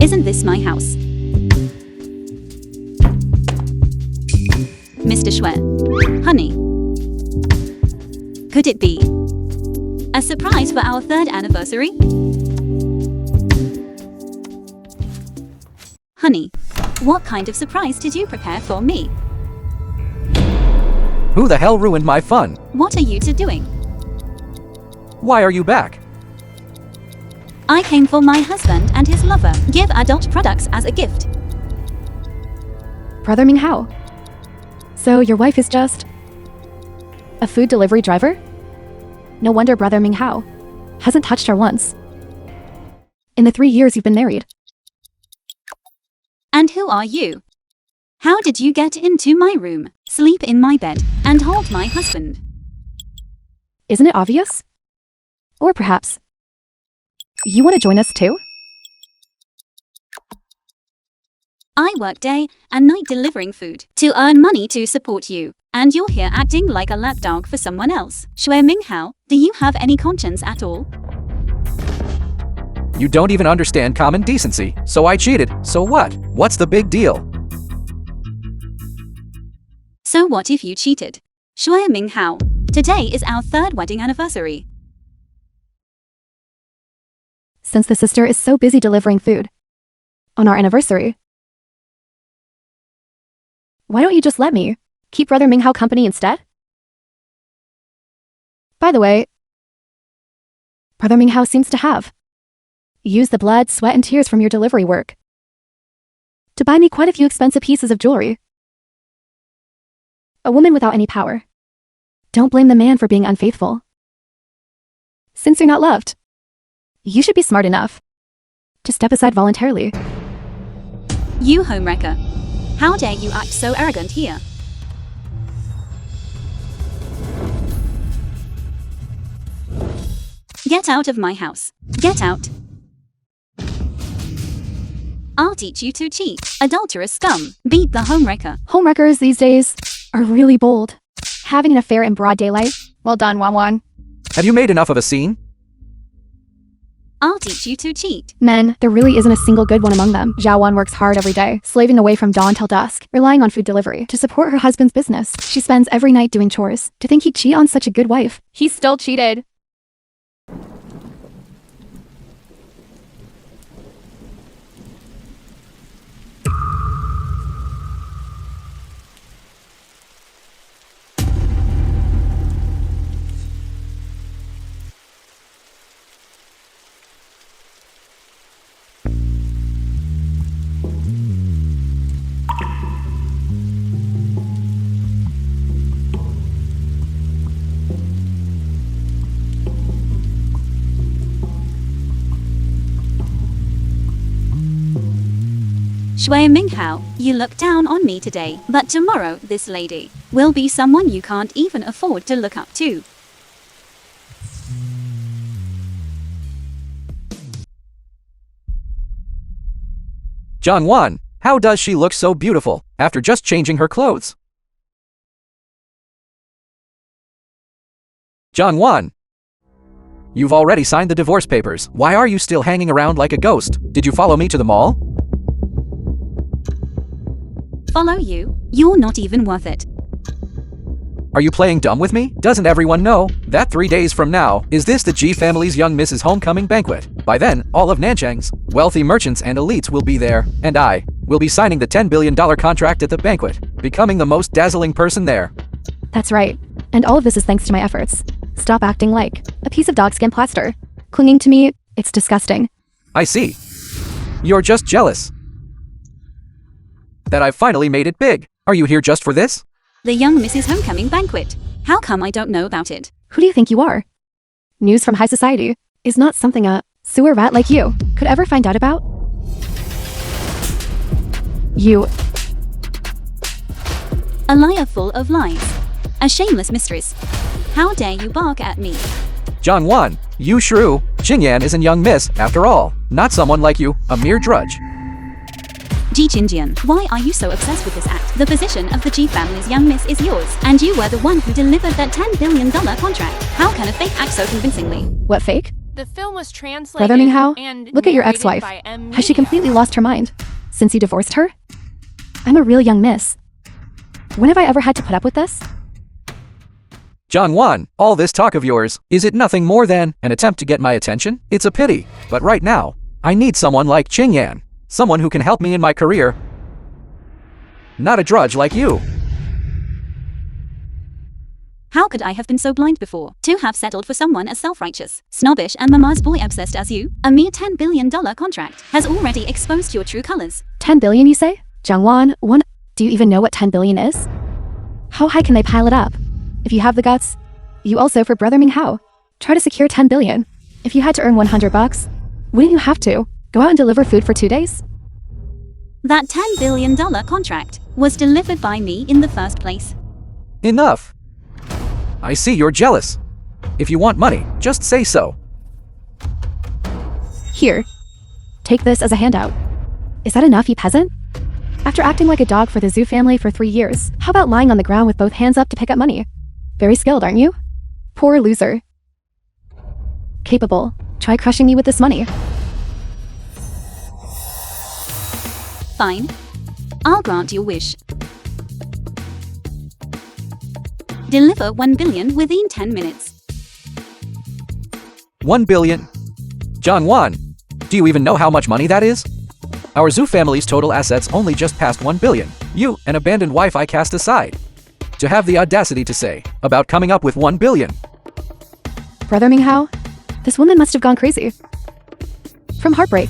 Isn't this my house? Mr. Shui. Honey. Could it be a surprise for our 3rd anniversary? Honey, what kind of surprise did you prepare for me? Who the hell ruined my fun? What are you two doing? Why are you back? I came for my husband and his lover. Give adult products as a gift. Brother Minghao. So your wife is just a food delivery driver? No wonder Brother Minghao hasn't touched her once in the 3 years you've been married. And who are you? How did you get into my room, sleep in my bed, and hold my husband? Isn't it obvious? Or perhaps you want to join us too? I work day and night delivering food to earn money to support you, and you're here acting like a lapdog for someone else. Shui Minghao, do you have any conscience at all? You don't even understand common decency. So I cheated. So what? What's the big deal? So what if you cheated? Shui Minghao, today is our 3rd wedding anniversary. Since the sister is so busy delivering food on our anniversary, why don't you just let me keep Brother Minghao company instead? By the way, Brother Minghao seems to have used the blood, sweat, and tears from your delivery work to buy me quite a few expensive pieces of jewelry. A woman without any power. Don't blame the man for being unfaithful. Since you're not loved, you should be smart enough to step aside voluntarily. You homewrecker. How dare you act so arrogant here? Get out of my house. Get out. I'll teach you to cheat. Adulterous scum. Beat the homewrecker. Homewreckers these days are really bold. Having an affair in broad daylight? Well done, Wan Wan. Have you made enough of a scene? I'll teach you to cheat. Men, there really isn't a single good one among them. Zhao Wan works hard every day, slaving away from dawn till dusk, relying on food delivery to support her husband's business. She spends every night doing chores. To think he'd cheat on such a good wife. He still cheated. Shui Minghao, you look down on me today, but tomorrow this lady will be someone you can't even afford to look up to. John Wan, how does she look so beautiful after just changing her clothes? John Wan, you've already signed the divorce papers. Why are you still hanging around like a ghost? Did you follow me to the mall? Follow you? You're not even worth it. Are you playing dumb with me? Doesn't everyone know that 3 days from now is this the G family's young Mrs. Homecoming banquet? By then, all of Nanchang's wealthy merchants and elites will be there, and I will be signing the $10 billion contract at the banquet, becoming the most dazzling person there. That's right. And all of this is thanks to my efforts. Stop acting like a piece of dogskin plaster. Clinging to me, it's disgusting. I see. You're just jealous that I've finally made it big. Are you here just for this? The young Mrs. Homecoming banquet. How come I don't know about it? Who do you think you are? News from high society is not something a sewer rat like you could ever find out about. You. A liar full of lies. A shameless mistress. How dare you bark at me? John Wan, you shrew. Qingyan is a young miss, after all. Not someone like you, a mere drudge. Ji Qingjian, why are you so obsessed with this act? The position of the Ji family's young miss is yours, and you were the one who delivered that $10 billion contract. How can a fake act so convincingly? What fake? The film was translated Brother Minghao, and look at your narrated ex-wife. by M. Has she completely lost her mind since you divorced her? I'm a real young miss. When have I ever had to put up with this? John Wan, all this talk of yours, is it nothing more than an attempt to get my attention? It's a pity, but right now, I need someone like Qing Yan. Someone who can help me in my career. Not a drudge like you. How could I have been so blind before? To have settled for someone as self-righteous, snobbish and mama's boy obsessed as you? A mere $10 billion contract has already exposed your true colors. 10 billion, you say? Jiangwan, do you even know what 10 billion is? How high can they pile it up? If you have the guts, you also for Brother Minghao. Try to secure 10 billion. If you had to earn $100, wouldn't you have to go out and deliver food for 2 days? That $10 billion contract was delivered by me in the first place. Enough. I see you're jealous. If you want money, just say so. Here. Take this as a handout. Is that enough, you peasant? After acting like a dog for the Zhu family for 3 years, how about lying on the ground with both hands up to pick up money? Very skilled, aren't you? Poor loser. Capable. Try crushing me with this money. Fine. I'll grant your wish. Deliver 1 billion within 10 minutes. 1 billion. John Wan, do you even know how much money that is? Our Zhu family's total assets only just passed 1 billion. You, an abandoned wife I cast aside. To have the audacity to say about coming up with 1 billion. Brother Minghao, this woman must have gone crazy. From heartbreak,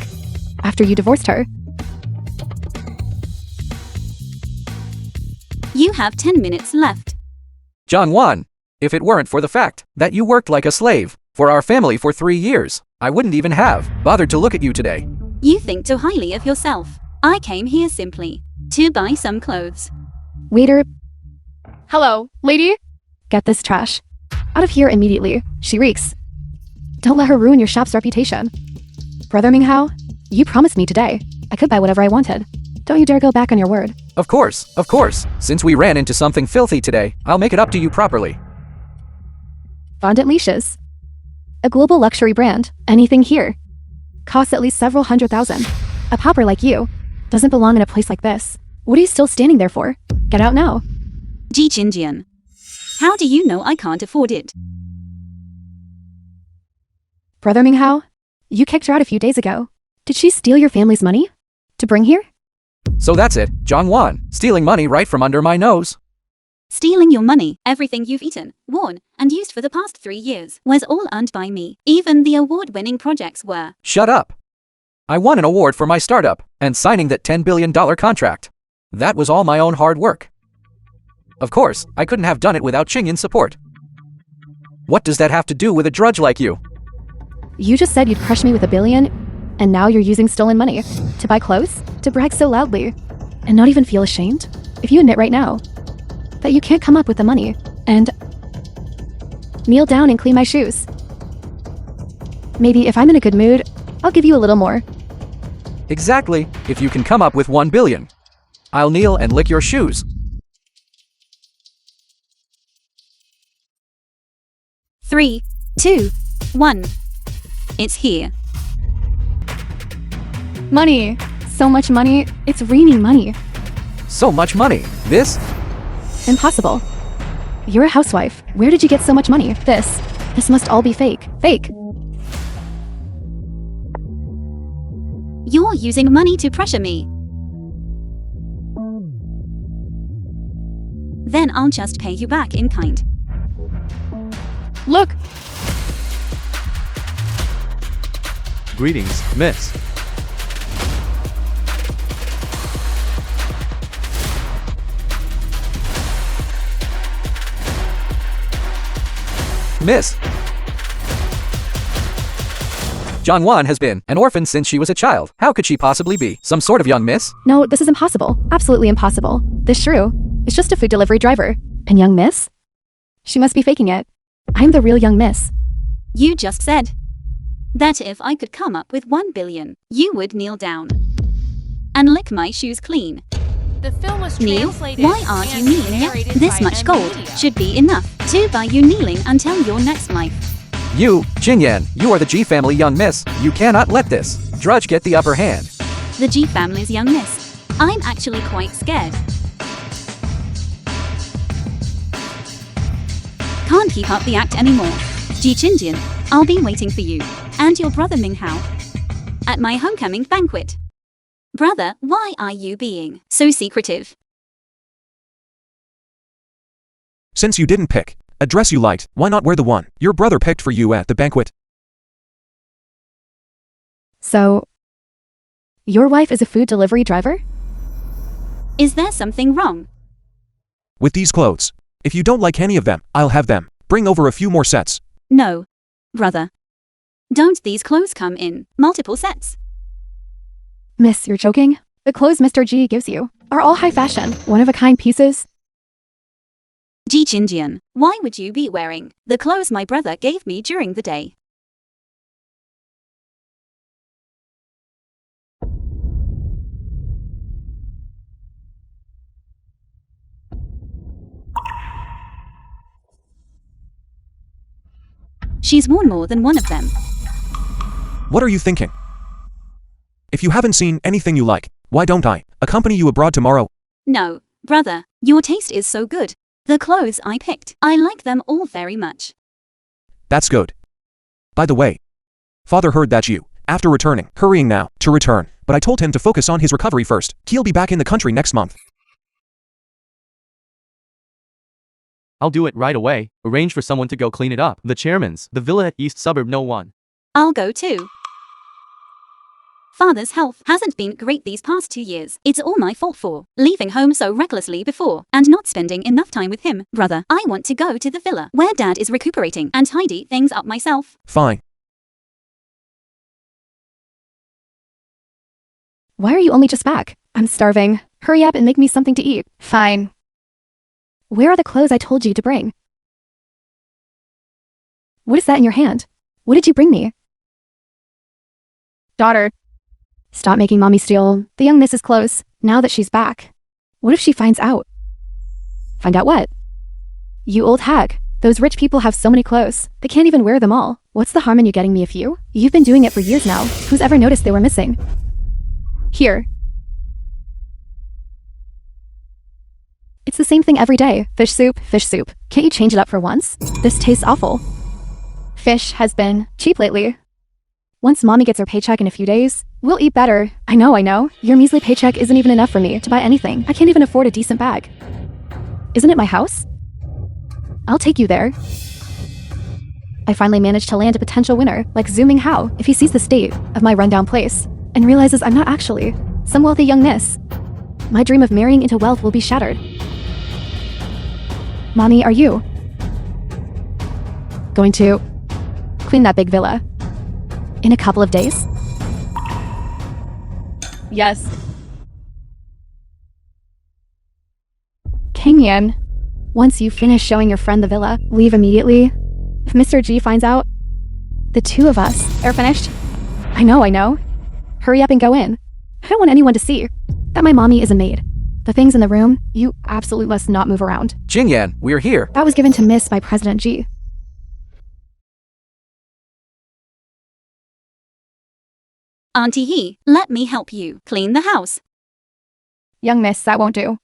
after you divorced her. You have 10 minutes left. John Wan, if it weren't for the fact that you worked like a slave for our family for 3 years, I wouldn't even have bothered to look at you today. You think too highly of yourself. I came here simply to buy some clothes. Waiter. Hello, lady? Get this trash out of here immediately. She reeks. Don't let her ruin your shop's reputation. Brother Minghao, you promised me today I could buy whatever I wanted. Don't you dare go back on your word. Of course. Since we ran into something filthy today, I'll make it up to you properly. Fondant Leashes. A global luxury brand. Anything here costs at least several $100,000. A pauper like you doesn't belong in a place like this. What are you still standing there for? Get out now. Ji Qinjian. How do you know I can't afford it? Brother Minghao, you kicked her out a few days ago. Did she steal your family's money to bring here? So that's it, John Wan, stealing money right from under my nose. Stealing your money, everything you've eaten, worn, and used for the past 3 years, was all earned by me. Even the award-winning projects were. Shut up. I won an award for my startup and signing that $10 billion contract. That was all my own hard work. Of course, I couldn't have done it without Qingyan's support. What does that have to do with a drudge like you? You just said you'd crush me with $1 billion, and now you're using stolen money to buy clothes? To brag so loudly, and not even feel ashamed? If you admit right now that you can't come up with the money, and kneel down and clean my shoes. Maybe if I'm in a good mood, I'll give you a little more. Exactly, if you can come up with 1 billion. I'll kneel and lick your shoes. 3, 2, 1. It's here. Money. So much money. It's raining money. So much money. This? Impossible. You're a housewife. Where did you get so much money? This must all be fake. Fake. You're using money to pressure me. Then I'll just pay you back in kind. Look. Greetings, miss. Miss. John Wan has been an orphan since she was a child. How could she possibly be some sort of young miss? No, this is impossible. Absolutely impossible. This shrew is just a food delivery driver. And young miss? She must be faking it. I'm the real young miss. You just said that if I could come up with 1 billion, you would kneel down and lick my shoes clean. The film was Kneel? translated Why aren't you and kneeling yet? narrated This by much M. gold should be enough to buy you kneeling until your next life. You, Jingyan, you are the G family young miss. You cannot let this drudge get the upper hand. The G family's young miss. I'm actually quite scared. Can't keep up the act anymore. Ji Qinjian, I'll be waiting for you. And your brother Ming Hao. At my homecoming banquet. Brother, why are you being so secretive? Since you didn't pick a dress you liked, why not wear the one your brother picked for you at the banquet? So, your wife is a food delivery driver? Is there something wrong? With these clothes. If you don't like any of them, I'll have them. Bring over a few more sets. No. Brother. Don't these clothes come in multiple sets? Miss, you're joking? The clothes Mr. G gives you are all high fashion, one-of-a-kind pieces. Ji Qinjian, why would you be wearing the clothes my brother gave me during the day? She's worn more than one of them. What are you thinking? If you haven't seen anything you like, why don't I accompany you abroad tomorrow? No, brother, your taste is so good. The clothes I picked, I like them all very much. That's good. By the way, Father heard that you, after returning, hurrying now, to return, but I told him to focus on his recovery first. He'll be back in the country next month. I'll do it right away. Arrange for someone to go clean it up. The chairman's, the villa at East Suburb No. 1. I'll go too. Father's health hasn't been great these past 2 years. It's all my fault for leaving home so recklessly before and not spending enough time with him. Brother, I want to go to the villa where Dad is recuperating and tidy things up myself. Fine. Why are you only just back? I'm starving. Hurry up and make me something to eat. Fine. Where are the clothes I told you to bring? What is that in your hand? What did you bring me? Daughter. Stop making mommy steal the young Mrs. clothes now that she's back. What if she finds out? Find out what? You old hag. Those rich people have so many clothes, they can't even wear them all. What's the harm in you getting me a few? You've been doing it for years now. Who's ever noticed they were missing? Here. It's the same thing every day. Fish soup, fish soup. Can't you change it up for once? This tastes awful. Fish has been cheap lately. Once mommy gets her paycheck in a few days, we'll eat better. I know. Your measly paycheck isn't even enough for me to buy anything. I can't even afford a decent bag. Isn't it my house? I'll take you there. I finally managed to land a potential winner, like Zhu Minghao, if he sees the state of my rundown place and realizes I'm not actually some wealthy young miss. My dream of marrying into wealth will be shattered. Mommy, are you going to clean that big villa in a couple of days? Yes. Kangyan, once you finish showing your friend the villa, leave immediately. If Mr. G finds out, the two of us are finished. I know. Hurry up and go in. I don't want anyone to see that my mommy is a maid. The things in the room, you absolutely must not move around. Jingyan, we're here. That was given to Miss by President G. Auntie He, let me help you clean the house. Young miss, that won't do.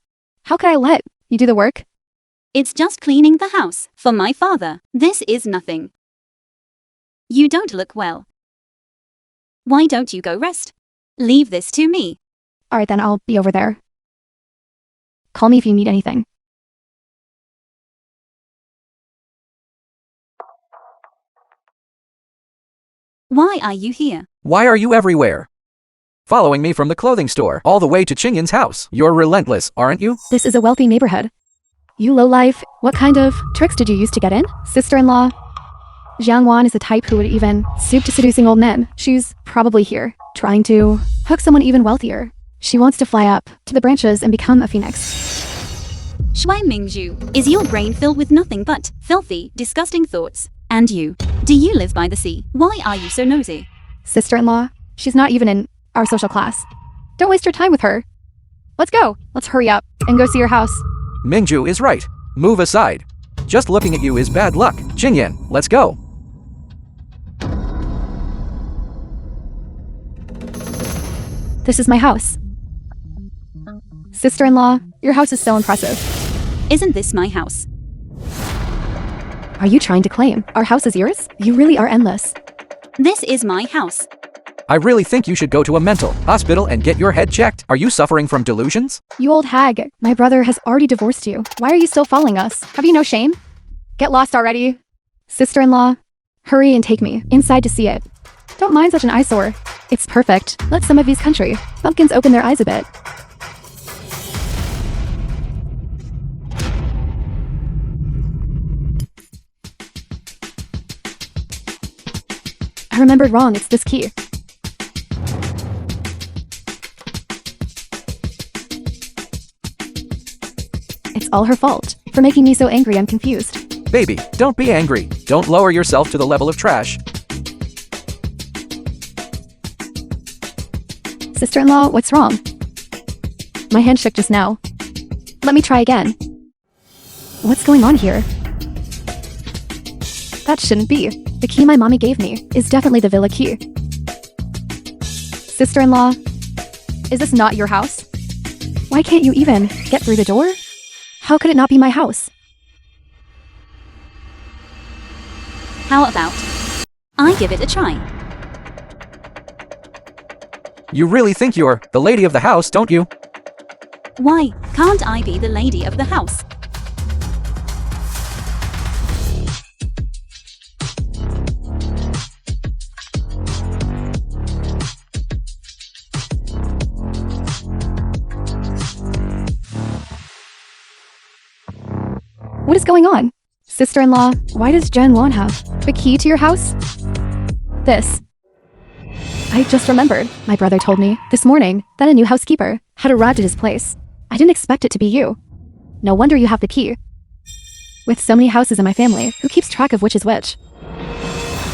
How could I let you do the work? It's just cleaning the house for my father. This is nothing. You don't look well. Why don't you go rest? Leave this to me. Alright then, I'll be over there. Call me if you need anything. Why are you here? Why are you everywhere? Following me from the clothing store all the way to Qingyan's house. You're relentless, aren't you? This is a wealthy neighborhood. You lowlife, what kind of tricks did you use to get in? Sister-in-law? Jiang Wan is the type who would even stoop to seducing old men. She's probably here, trying to hook someone even wealthier. She wants to fly up to the branches and become a phoenix. Shui Mingzhu, is your brain filled with nothing but filthy, disgusting thoughts? And you? Do you live by the sea? Why are you so nosy? Sister-in-law? She's not even in our social class. Don't waste your time with her. Let's go. Let's hurry up and go see your house. Mingzhu is right. Move aside. Just looking at you is bad luck. Qingyan, let's go. This is my house. Sister-in-law, your house is so impressive. Isn't this my house? Are you trying to claim our house is yours? You really are endless. This is my house. I really think you should go to a mental hospital and get your head checked. Are you suffering from delusions? You old hag, my brother has already divorced you. Why are you still following us? Have you no shame? Get lost already. Sister-in-law, hurry and take me inside to see it. Don't mind such an eyesore. It's perfect. Let some of these country bumpkins open their eyes a bit. I remembered wrong, it's this key. It's all her fault. For making me so angry, I'm confused. Baby, don't be angry. Don't lower yourself to the level of trash. Sister-in-law, what's wrong? My hand shook just now. Let me try again. What's going on here? That shouldn't be. The key my mommy gave me is definitely the villa key. Sister-in-law, is this not your house? Why can't you even get through the door? How could it not be my house? How about I give it a try? You really think you're the lady of the house, don't you? Why can't I be the lady of the house? What is going on? Sister-in-law, why does Jen Won have the key to your house? This. I just remembered. My brother told me this morning that a new housekeeper had arrived at his place. I didn't expect it to be you. No wonder you have the key. With so many houses in my family, who keeps track of which is which?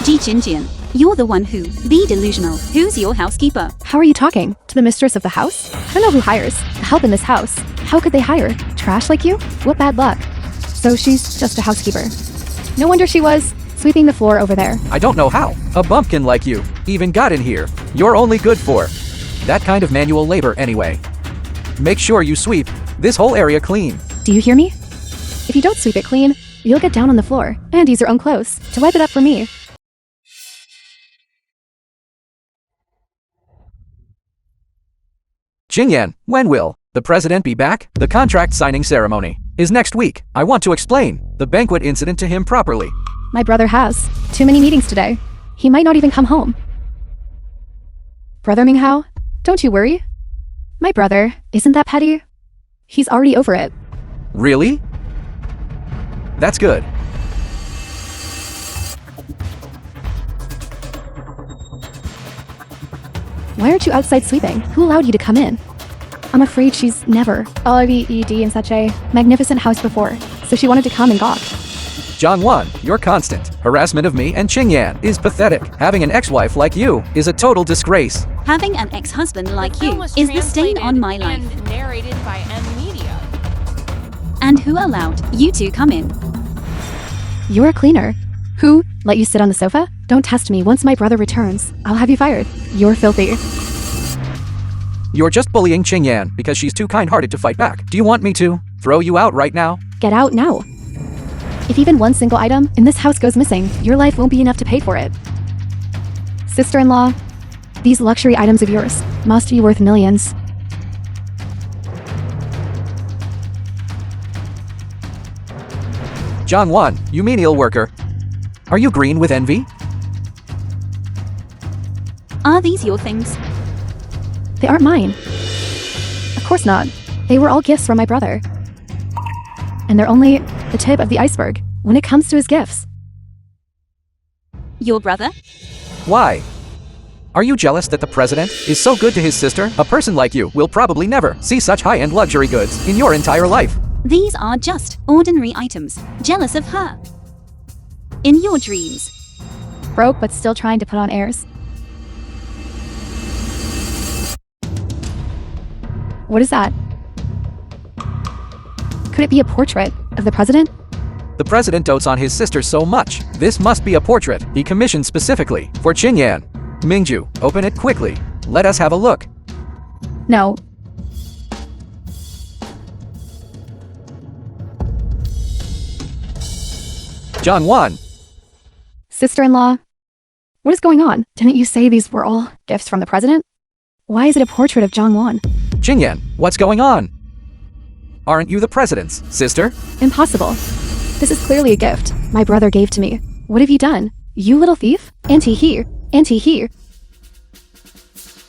Ji Jinjian, you're the one who be delusional. Who's your housekeeper? How are you talking? To the mistress of the house? I don't know who hires help in this house. How could they hire trash like you? What bad luck. So she's just a housekeeper. No wonder she was sweeping the floor over there. I don't know how a bumpkin like you even got in here. You're only good for that kind of manual labor anyway. Make sure you sweep this whole area clean. Do you hear me? If you don't sweep it clean, you'll get down on the floor and use your own clothes to wipe it up for me. Jingyan, when will the president be back? The contract signing ceremony is next week. I want to explain the banquet incident to him properly. My brother has too many meetings today. He might not even come home. Brother Minghao, don't you worry. My brother isn't that petty. He's already over it. Really? That's good. Why aren't you outside sleeping? Who allowed you to come in? I'm afraid she's never LEED in such a magnificent house before, so she wanted to come and gawk. Jiangwan, your constant harassment of me and Qingyan is pathetic. Having an ex-wife like you is a total disgrace. Having an ex-husband like The film you was is the stain on my life. translated and narrated by M Media. And who allowed you to come in? You're a cleaner. Who let you sit on the sofa? Don't test me. Once my brother returns, I'll have you fired. You're filthy. You're just bullying Qingyan because she's too kind-hearted to fight back. Do you want me to throw you out right now? Get out now. If even one single item in this house goes missing, your life won't be enough to pay for it. Sister-in-law, these luxury items of yours must be worth millions. Jiangwan, you menial worker. Are you green with envy? Are these your things? They aren't mine. Of course not. They were all gifts from my brother. And they're only the tip of the iceberg when it comes to his gifts. Your brother? Why? Are you jealous that the president is so good to his sister? A person like you will probably never see such high-end luxury goods in your entire life. These are just ordinary items. Jealous of her. In your dreams. Broke but still trying to put on airs. What is that? Could it be a portrait of the president? The president dotes on his sister so much. This must be a portrait he commissioned specifically for Qingyan. Mingju, open it quickly. Let us have a look. No. John Wan. Sister-in-law. What is going on? Didn't you say these were all gifts from the president? Why is it a portrait of Jongwon? Jingyan, what's going on? Aren't you the president's sister? Impossible. This is clearly a gift my brother gave to me. What have you done? You little thief? Auntie here. Auntie here.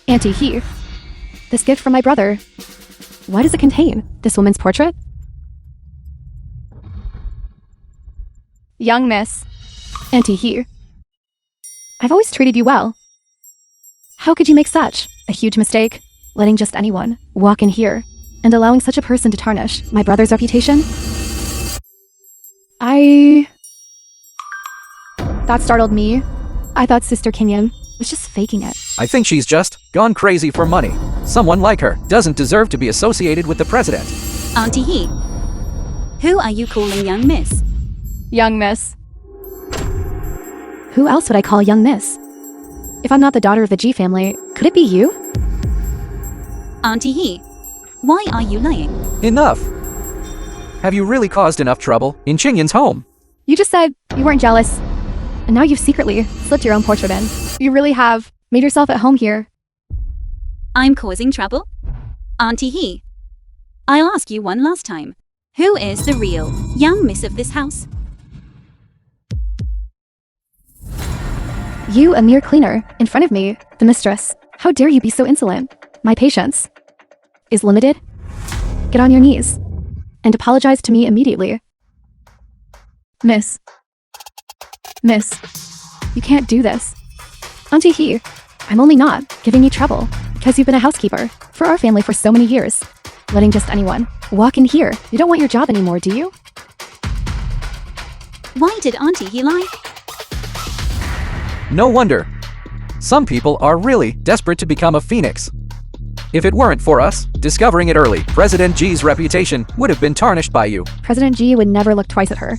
Auntie here. This gift from my brother. What does it contain? This woman's portrait? Young miss. Auntie here. I've always treated you well. How could you make such a huge mistake? Letting just anyone walk in here and allowing such a person to tarnish my brother's reputation? That startled me. I thought Sister Kinyan was just faking it. I think she's just gone crazy for money. Someone like her doesn't deserve to be associated with the president. Auntie He. Who are you calling young miss? Young miss. Who else would I call young miss? If I'm not the daughter of the G family, could it be you? Auntie He. Why are you lying? Enough. Have you really caused enough trouble in Qingyan's home? You just said you weren't jealous. And now you've secretly slipped your own portrait in. You really have made yourself at home here. I'm causing trouble? Auntie He. I'll ask you one last time. Who is the real young miss of this house? You, a mere cleaner, in front of me, the mistress. How dare you be so insolent? My patience is limited. Get on your knees and apologize to me immediately. Miss, you can't do this. Auntie He, I'm only not giving you trouble because you've been a housekeeper for our family for so many years. Letting just anyone walk in here. You don't want your job anymore, do you? Why did Auntie He lie? No wonder. Some people are really desperate to become a phoenix. If it weren't for us discovering it early, President G's reputation would have been tarnished by you. President G would never look twice at her.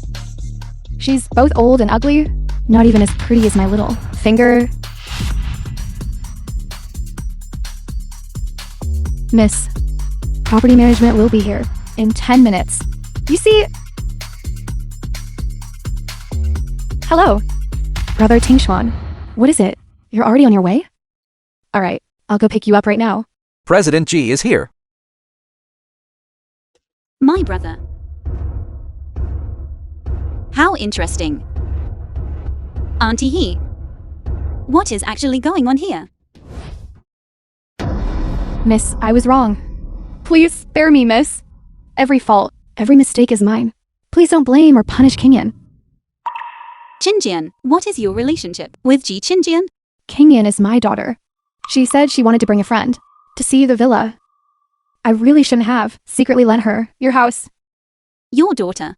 She's both old and ugly, not even as pretty as my little finger. Miss, property management will be here in 10 minutes. You see... Hello, Brother Tingshuan. What is it? You're already on your way? Alright, I'll go pick you up right now. President G is here. My brother. How interesting. Auntie He. What is actually going on here? Miss, I was wrong. Please spare me, miss. Every fault, every mistake is mine. Please don't blame or punish Kinyan. Qingyan, what is your relationship with Ji Qingyan? Kinyan is my daughter. She said she wanted to bring a friend to see the villa. I really shouldn't have secretly lent her your house. Your daughter.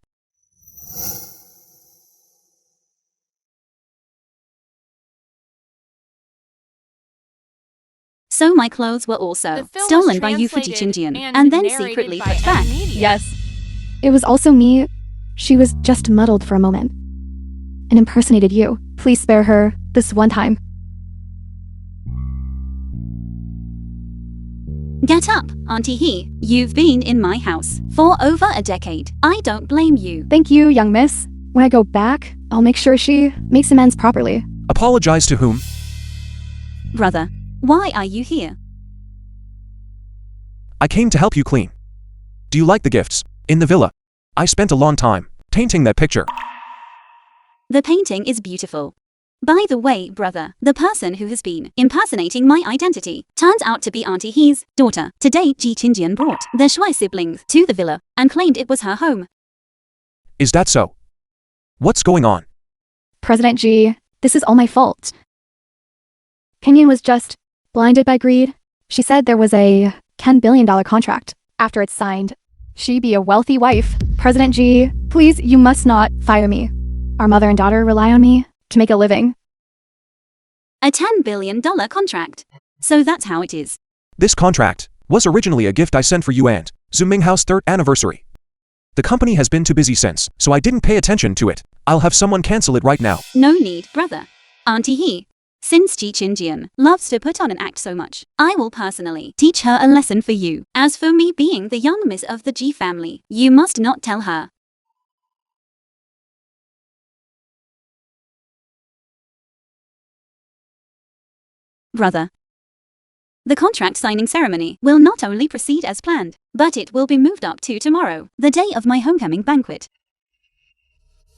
So my clothes were also The film stolen was by you for Ji translated Qingyan and and then narrated secretly by put back. Media. Yes. It was also me. She was just muddled for a moment and impersonated you. Please spare her this one time. Get up, Auntie He. You've been in my house for over a decade. I don't blame you. Thank you, young miss. When I go back, I'll make sure she makes amends properly. Apologize to whom? Brother, why are you here? I came to help you clean. Do you like the gifts in the villa? I spent a long time painting that picture. The painting is beautiful. By the way, brother, the person who has been impersonating my identity turns out to be Auntie He's daughter. Today, Ji Qingyan brought the Shui siblings to the villa and claimed it was her home. Is that so? What's going on? President G, this is all my fault. Kinyan was just blinded by greed. She said there was a $10 billion contract. After it's signed, she'd be a wealthy wife. President G, please, you must not fire me. Our mother and daughter rely on me to make a living. A $10 billion contract. So that's how it is. This contract was originally a gift I sent for you and Zuminghao's 3rd anniversary. The company has been too busy since, so I didn't pay attention to it. I'll have someone cancel it right now. No need, brother. Auntie He. Since Ji Chinjian loves to put on an act so much, I will personally teach her a lesson for you. As for me being the young miss of the Ji family, you must not tell her. Brother. The contract signing ceremony will not only proceed as planned, but it will be moved up to tomorrow, the day of my homecoming banquet.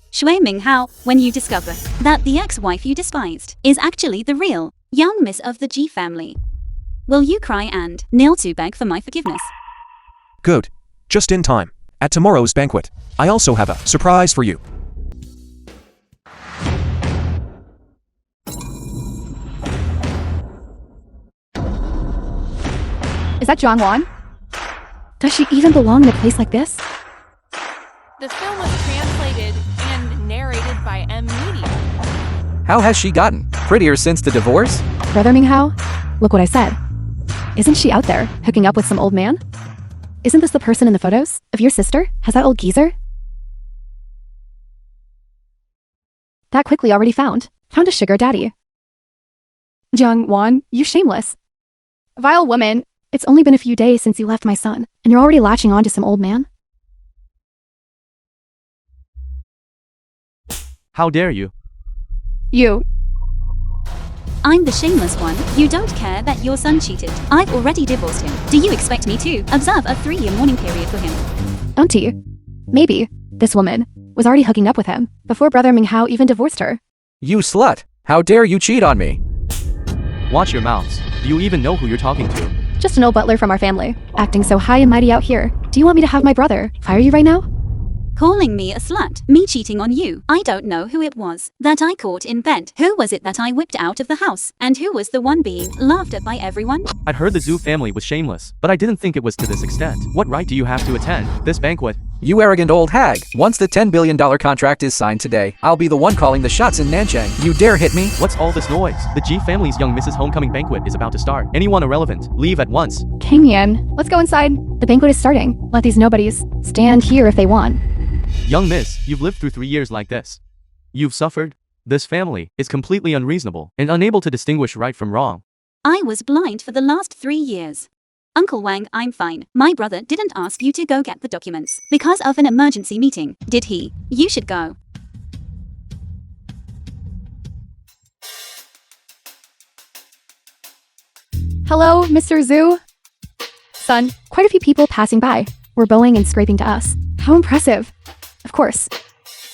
Shui Minghao, when you discover that the ex-wife you despised is actually the real young miss of the Ji family, will you cry and kneel to beg for my forgiveness? Good. Just in time. At tomorrow's banquet, I also have a surprise for you. Is that Zhang Wan? Does she even belong in a place like this? The film was translated and narrated by M Media. How has she gotten prettier since the divorce? Brother Minghao? Look what I said. Isn't she out there, hooking up with some old man? Isn't this the person in the photos of your sister? Has that old geezer? That quickly already found a sugar daddy. Zhang Wan, you shameless. Vile woman, it's only been a few days since you left my son, and you're already latching on to some old man? How dare you? You. I'm the shameless one. You don't care that your son cheated. I've already divorced him. Do you expect me to observe a 3-year mourning period for him? Auntie, maybe this woman was already hooking up with him before Brother Minghao even divorced her. You slut! How dare you cheat on me? Watch your mouths. Do you even know who you're talking to? Just an old butler from our family, acting so high and mighty out here. Do you want me to have my brother fire you right now? Calling me a slut, me cheating on you. I don't know who it was that I caught in bed. Who was it that I whipped out of the house? And who was the one being laughed at by everyone? I'd heard the Zhu family was shameless, but I didn't think it was to this extent. What right do you have to attend this banquet? You arrogant old hag. Once the $10 billion contract is signed today, I'll be the one calling the shots in Nanchang. You dare hit me? What's all this noise? The Ji family's young Mrs. Homecoming banquet is about to start. Anyone irrelevant, leave at once. King Yan, let's go inside. The banquet is starting. Let these nobodies stand here if they want. Young miss, you've lived through 3 years like this. You've suffered. This family is completely unreasonable and unable to distinguish right from wrong. I was blind for the last 3 years. Uncle Wang, I'm fine. My brother didn't ask you to go get the documents because of an emergency meeting, did he? You should go. Hello, Mr. Zhu? Son, quite a few people passing by were bowing and scraping to us. How impressive. Of course.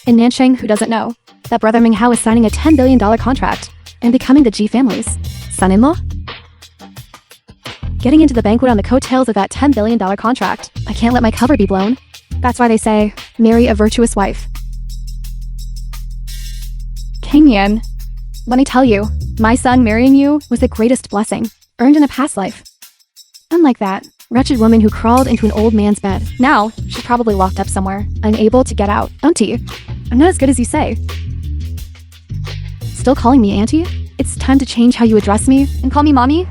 In Nanchang, who doesn't know that Brother Minghao is signing a $10 billion contract and becoming the Ji family's son-in-law? Getting into the banquet on the coattails of that $10 billion contract. I can't let my cover be blown. That's why they say, marry a virtuous wife. King Yan, let me tell you, my son marrying you was the greatest blessing, earned in a past life. Unlike that wretched woman who crawled into an old man's bed. Now, she's probably locked up somewhere, unable to get out. Auntie, I'm not as good as you say. Still calling me auntie? It's time to change how you address me and call me mommy?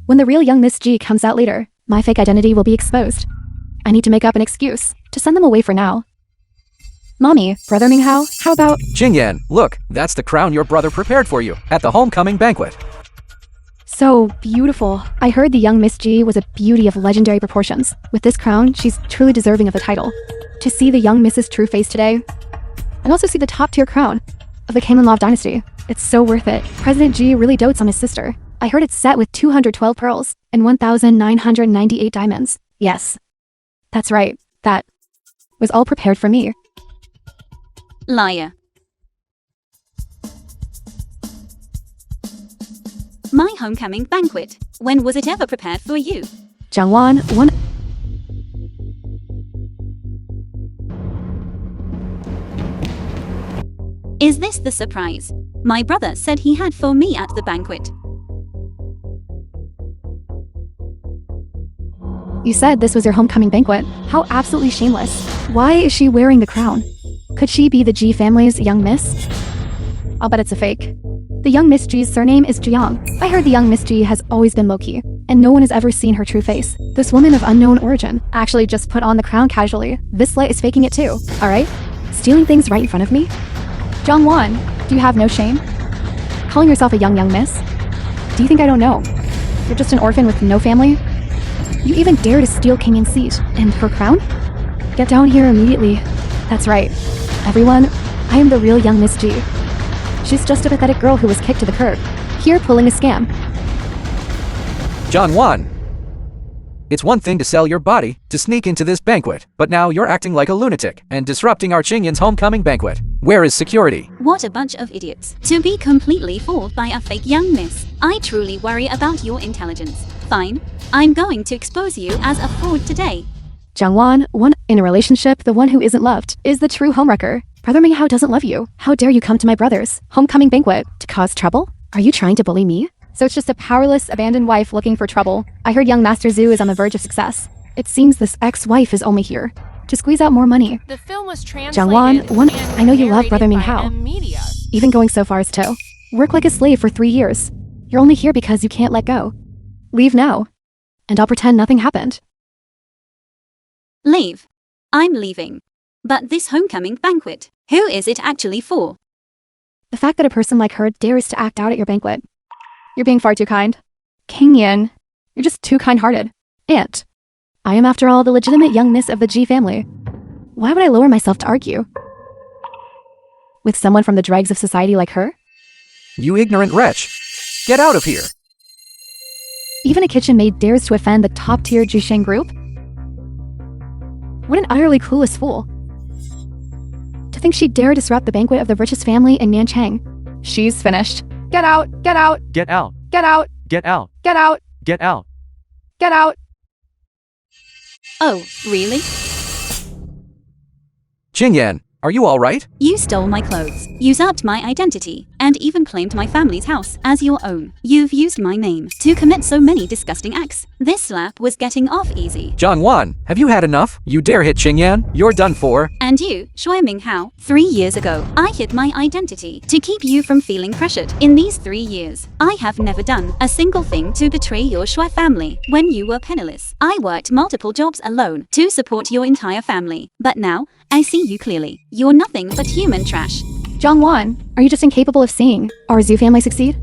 When the real young Miss G comes out later, my fake identity will be exposed. I need to make up an excuse to send them away for now. Mommy, Brother Minghao, how about— Jingyan, look, that's the crown your brother prepared for you at the homecoming banquet. So beautiful. I heard the young Miss G was a beauty of legendary proportions. With this crown, she's truly deserving of the title. To see the young Miss's true face today, and also see the top-tier crown of the Kamenlov dynasty, it's so worth it. President G really dotes on his sister. I heard it's set with 212 pearls and 1,998 diamonds. Yes, that's right. That was all prepared for me. Liar. My homecoming banquet. When was it ever prepared for you? Jiangwan, one— Is this the surprise my brother said he had for me at the banquet? You said this was your homecoming banquet. How absolutely shameless. Why is she wearing the crown? Could she be the G family's young miss? I'll bet it's a fake. The young Miss G's surname is Jiang. I heard the young Miss G has always been low-key, and no one has ever seen her true face. This woman of unknown origin actually just put on the crown casually. This slut is faking it too, alright? Stealing things right in front of me? Jiangwan, do you have no shame? Calling yourself a young miss? Do you think I don't know? You're just an orphan with no family? You even dare to steal King Yan's seat and her crown? Get down here immediately. That's right. Everyone, I am the real young Miss G. She's just a pathetic girl who was kicked to the curb. Here pulling a scam. Jongwon. It's one thing to sell your body, to sneak into this banquet, but now you're acting like a lunatic and disrupting our Qingyan's homecoming banquet. Where is security? What a bunch of idiots. To be completely fooled by a fake young miss. I truly worry about your intelligence. Fine. I'm going to expose you as a fraud today. Jongwon, one in a relationship, the one who isn't loved, is the true homewrecker. Brother Minghao doesn't love you. How dare you come to my brother's homecoming banquet to cause trouble? Are you trying to bully me? So it's just a powerless, abandoned wife looking for trouble. I heard young Master Zhu is on the verge of success. It seems this ex-wife is only here to squeeze out more money. The film was translated Jongwon, one, and I know you love Brother narrated by Minghao. Media. Even going so far as to work like a slave for 3 years. You're only here because you can't let go. Leave now, and I'll pretend nothing happened. Leave. I'm leaving. But this homecoming banquet, who is it actually for? The fact that a person like her dares to act out at your banquet. You're being far too kind. King Yan, you're just too kind-hearted. And I am, after all, the legitimate young miss of the G family. Why would I lower myself to argue with someone from the dregs of society like her? You ignorant wretch. Get out of here. Even a kitchen maid dares to offend the top-tier Jusheng group? What an utterly clueless fool. To think she'd dare disrupt the banquet of the richest family in Nanchang. She's finished. Get out! Get out! Get out. Get out! Get out. Get out! Get out. Get out! Oh, really? Qingyan, are you alright? You stole my clothes, usurped my identity, and even claimed my family's house as your own. You've used my name to commit so many disgusting acts. This slap was getting off easy. Jongwon, have you had enough? You dare hit Qingyan? You're done for. And you, Shui Minghao, 3 years ago, I hid my identity to keep you from feeling pressured. In these 3 years, I have never done a single thing to betray your Shui family. When you were penniless, I worked multiple jobs alone to support your entire family. But now, I see you clearly. You're nothing but human trash. Jongwon, are you just incapable of seeing our Zhu family succeed?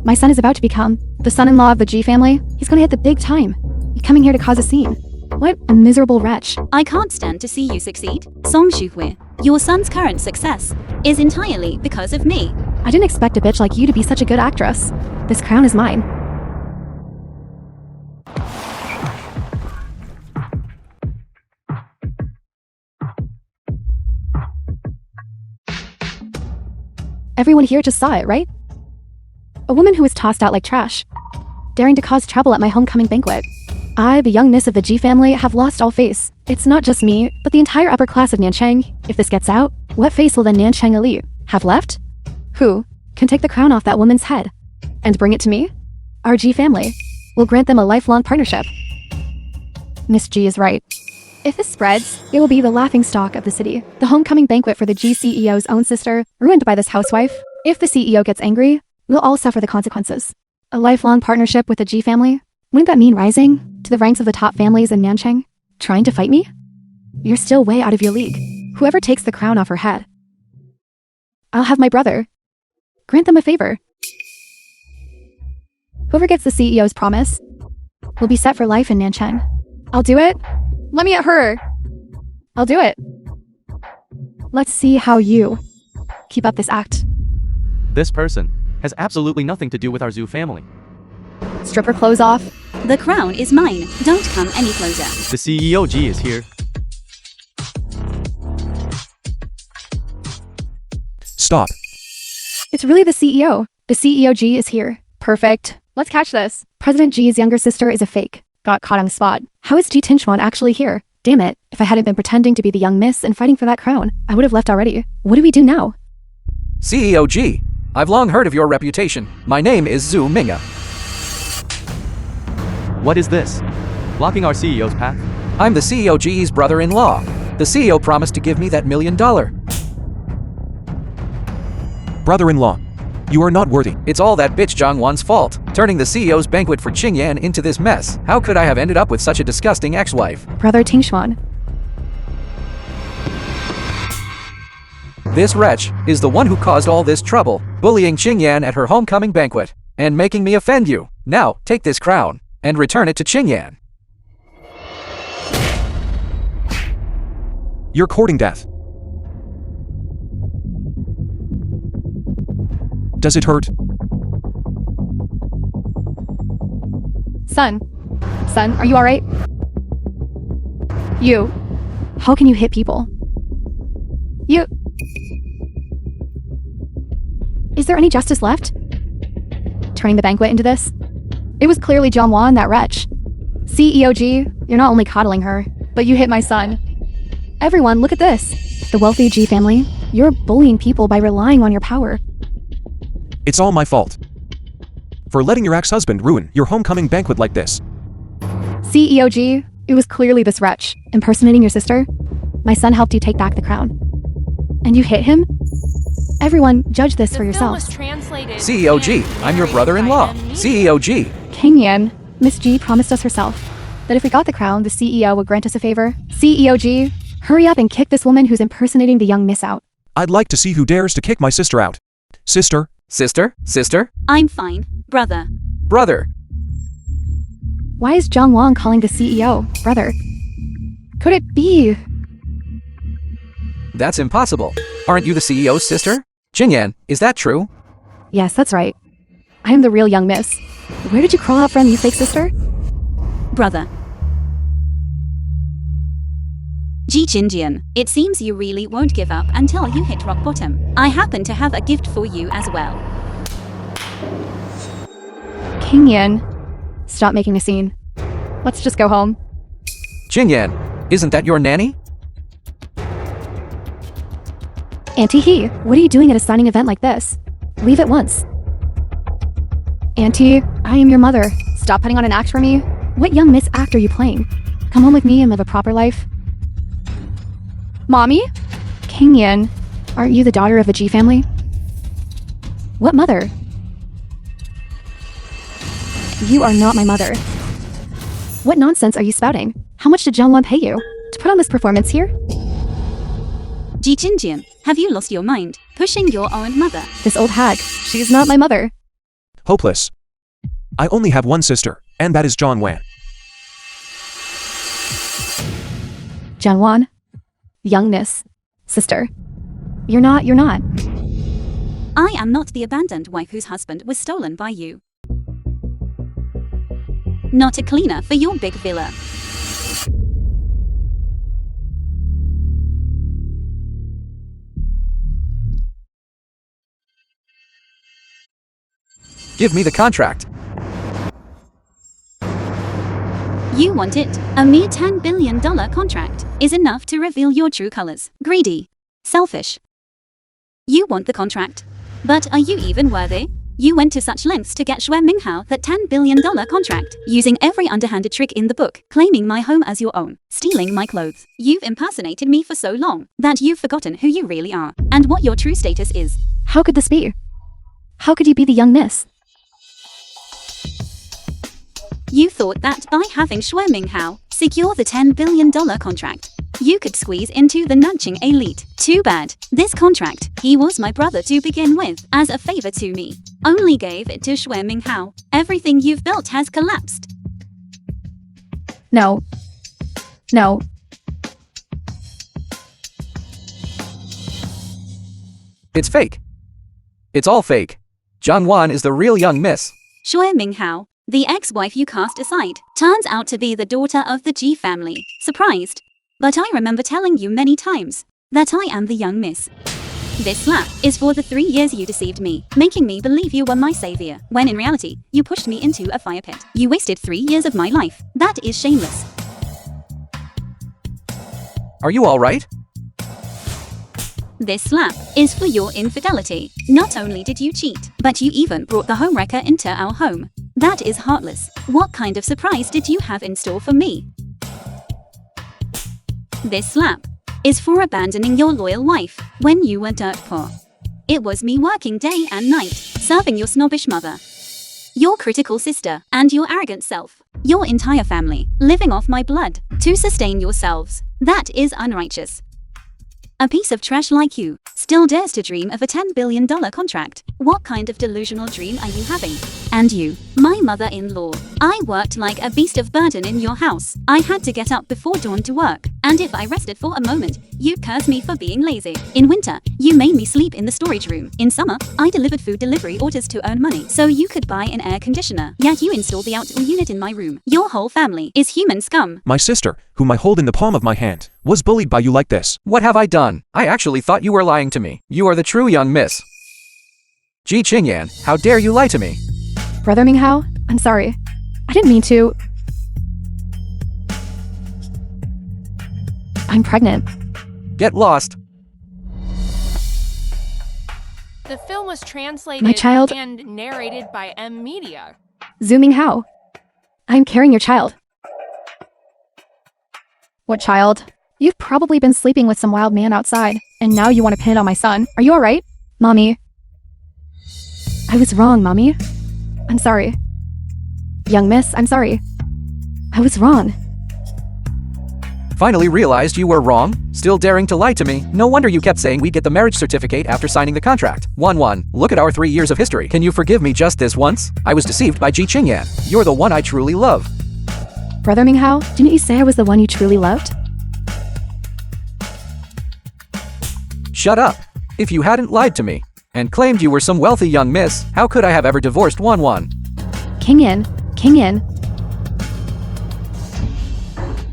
My son is about to become the son-in-law of the G family. He's gonna hit the big time. You're coming here to cause a scene. What a miserable wretch. I can't stand to see you succeed. Song Shuhui, your son's current success is entirely because of me. I didn't expect a bitch like you to be such a good actress. This crown is mine. Everyone here just saw it, right? A woman who was tossed out like trash, daring to cause trouble at my homecoming banquet. I, the young miss of the G family, have lost all face. It's not just me, but the entire upper class of Nanchang. If this gets out, what face will the Nanchang elite have left? Who can take the crown off that woman's head and bring it to me? Our G family will grant them a lifelong partnership. Miss G is right. If this spreads, it will be the laughingstock of the city. The homecoming banquet for the G CEO's own sister, ruined by this housewife. If the CEO gets angry, we'll all suffer the consequences. A lifelong partnership with the G family? Wouldn't that mean rising to the ranks of the top families in Nanchang? Trying to fight me? You're still way out of your league. Whoever takes the crown off her head, I'll have my brother grant them a favor. Whoever gets the CEO's promise will be set for life in Nanchang. I'll do it. Let me at her. I'll do it. Let's see how you keep up this act. This person has absolutely nothing to do with our Zhu family. Strip her clothes off. The crown is mine. Don't come any closer. The CEO G is here. Stop. It's really the CEO. The CEO G is here. Perfect. Let's catch this. President G's younger sister is a fake. Got caught on the spot. How is Ji Tinchuan actually here? Damn it. If I hadn't been pretending to be the young miss and fighting for that crown, I would have left already. What do we do now? CEO G, I've long heard of your reputation. My name is Zhu Minga. What is this? Blocking our CEO's path? I'm the CEO G's brother-in-law. The CEO promised to give me that $1 million. Brother-in-law, you are not worthy. It's all that bitch Jongwon's fault, turning the CEO's banquet for Qingyan into this mess. How could I have ended up with such a disgusting ex-wife? Brother Tingshuan. This wretch is the one who caused all this trouble. bullying Qingyan at her homecoming banquet, and making me offend you. Now, take this crown, and return it to Qingyan. You're courting death. Does it hurt? Son. Son, are you alright? You. How can you hit people? You. Is there any justice left? Turning the banquet into this? It was clearly Zhongwan, that wretch. CEOG, you're not only coddling her, but you hit my son. Everyone, look at this. The wealthy G family, you're bullying people by relying on your power. It's all my fault. For letting your ex-husband ruin your homecoming banquet like this. CEOG, it was clearly this wretch, impersonating your sister. My son helped you take back the crown. And you hit him? Everyone, judge this for yourselves. CEOG, I'm your brother-in-law. CEOG. Qingyan, Miss G promised us herself that if we got the crown, the CEO would grant us a favor. CEOG, hurry up and kick this woman who's impersonating the young miss out. I'd like to see who dares to kick my sister out. Sister? Sister? Sister? I'm fine, brother. Brother. Why is Zhongwan calling the CEO brother? Could it be? That's impossible. Aren't you the CEO's sister? Qingyan, is that true? Yes, that's right. I am the real young miss. Where did you crawl out from, you fake sister? Brother. Ji Qingyan, it seems you really won't give up until you hit rock bottom. I happen to have a gift for you as well. Qingyan, stop making a scene. Let's just go home. Qingyan, isn't that your nanny? Auntie He, what are you doing at a signing event like this? Leave at once. Auntie, I am your mother. Stop putting on an act for me. What young miss act are you playing? Come home with me and live a proper life. Mommy? Qingyan, aren't you the daughter of the G family? What mother? You are not my mother. What nonsense are you spouting? How much did Zhongwan pay you to put on this performance here? Ji Qingyan, have you lost your mind, pushing your own mother? This old hag, she's not my mother. Hopeless. I only have one sister, and that is Zhongwan. Zhongwan, youngness, sister. You're not. I am not the abandoned wife whose husband was stolen by you. Not a cleaner for your big villa. Give me the contract. You want it? A mere $10 billion contract is enough to reveal your true colors. Greedy. Selfish. You want the contract. But are you even worthy? You went to such lengths to get Xue Minghao that $10 billion contract, using every underhanded trick in the book, claiming my home as your own, stealing my clothes. You've impersonated me for so long that you've forgotten who you really are, and what your true status is. How could this be? How could you be the young miss? You thought that by having Xue Minghao secure the $10 billion contract, you could squeeze into the nudging elite. Too bad. This contract, he was my brother to begin with, as a favor to me. Only gave it to Xue Minghao. Everything you've built has collapsed. No. It's fake. It's all fake. Zhongwan is the real young miss. Xue Minghao, the ex-wife you cast aside, turns out to be the daughter of the Ji family. Surprised? But I remember telling you many times that I am the young miss. This slap is for the 3 years you deceived me, making me believe you were my savior, when in reality, you pushed me into a fire pit. You wasted 3 years of my life. That is shameless. Are you alright? This slap is for your infidelity. Not only did you cheat, but you even brought the homewrecker into our home. That is heartless. What kind of surprise did you have in store for me? This slap is for abandoning your loyal wife when you were dirt poor. It was me working day and night, serving your snobbish mother, your critical sister, and your arrogant self, your entire family, living off my blood to sustain yourselves. That is unrighteous. A piece of trash like you still dares to dream of a $10 billion contract. What kind of delusional dream are you having? And you, my mother-in-law. I worked like a beast of burden in your house. I had to get up before dawn to work. And if I rested for a moment, you'd curse me for being lazy. In winter, you made me sleep in the storage room. In summer, I delivered food delivery orders to earn money so you could buy an air conditioner. Yet you installed the outdoor unit in my room. Your whole family is human scum. My sister, whom I hold in the palm of my hand, was bullied by you like this. What have I done? I actually thought you were lying to me. You are the true young miss. Ji Qingyan, how dare you lie to me? Brother Ming Hao, I'm sorry. I didn't mean to. I'm pregnant. Get lost. The film was translated My child- and narrated by M Media. Zhu Ming Hao. I'm carrying your child. What child? You've probably been sleeping with some wild man outside, and now you want to pin it on my son. Are you alright? Mommy. I was wrong, Mommy. I'm sorry. Young miss, I'm sorry. I was wrong. Finally realized you were wrong? Still daring to lie to me? No wonder you kept saying we'd get the marriage certificate after signing the contract. 1-1. Look at our 3 years of history. Can you forgive me just this once? I was deceived by Ji Qingyan. You're the one I truly love. Brother Ming Hao, didn't you say I was the one you truly loved? Shut up. If you hadn't lied to me and claimed you were some wealthy young miss, how could I have ever divorced 1-1? Qingyan.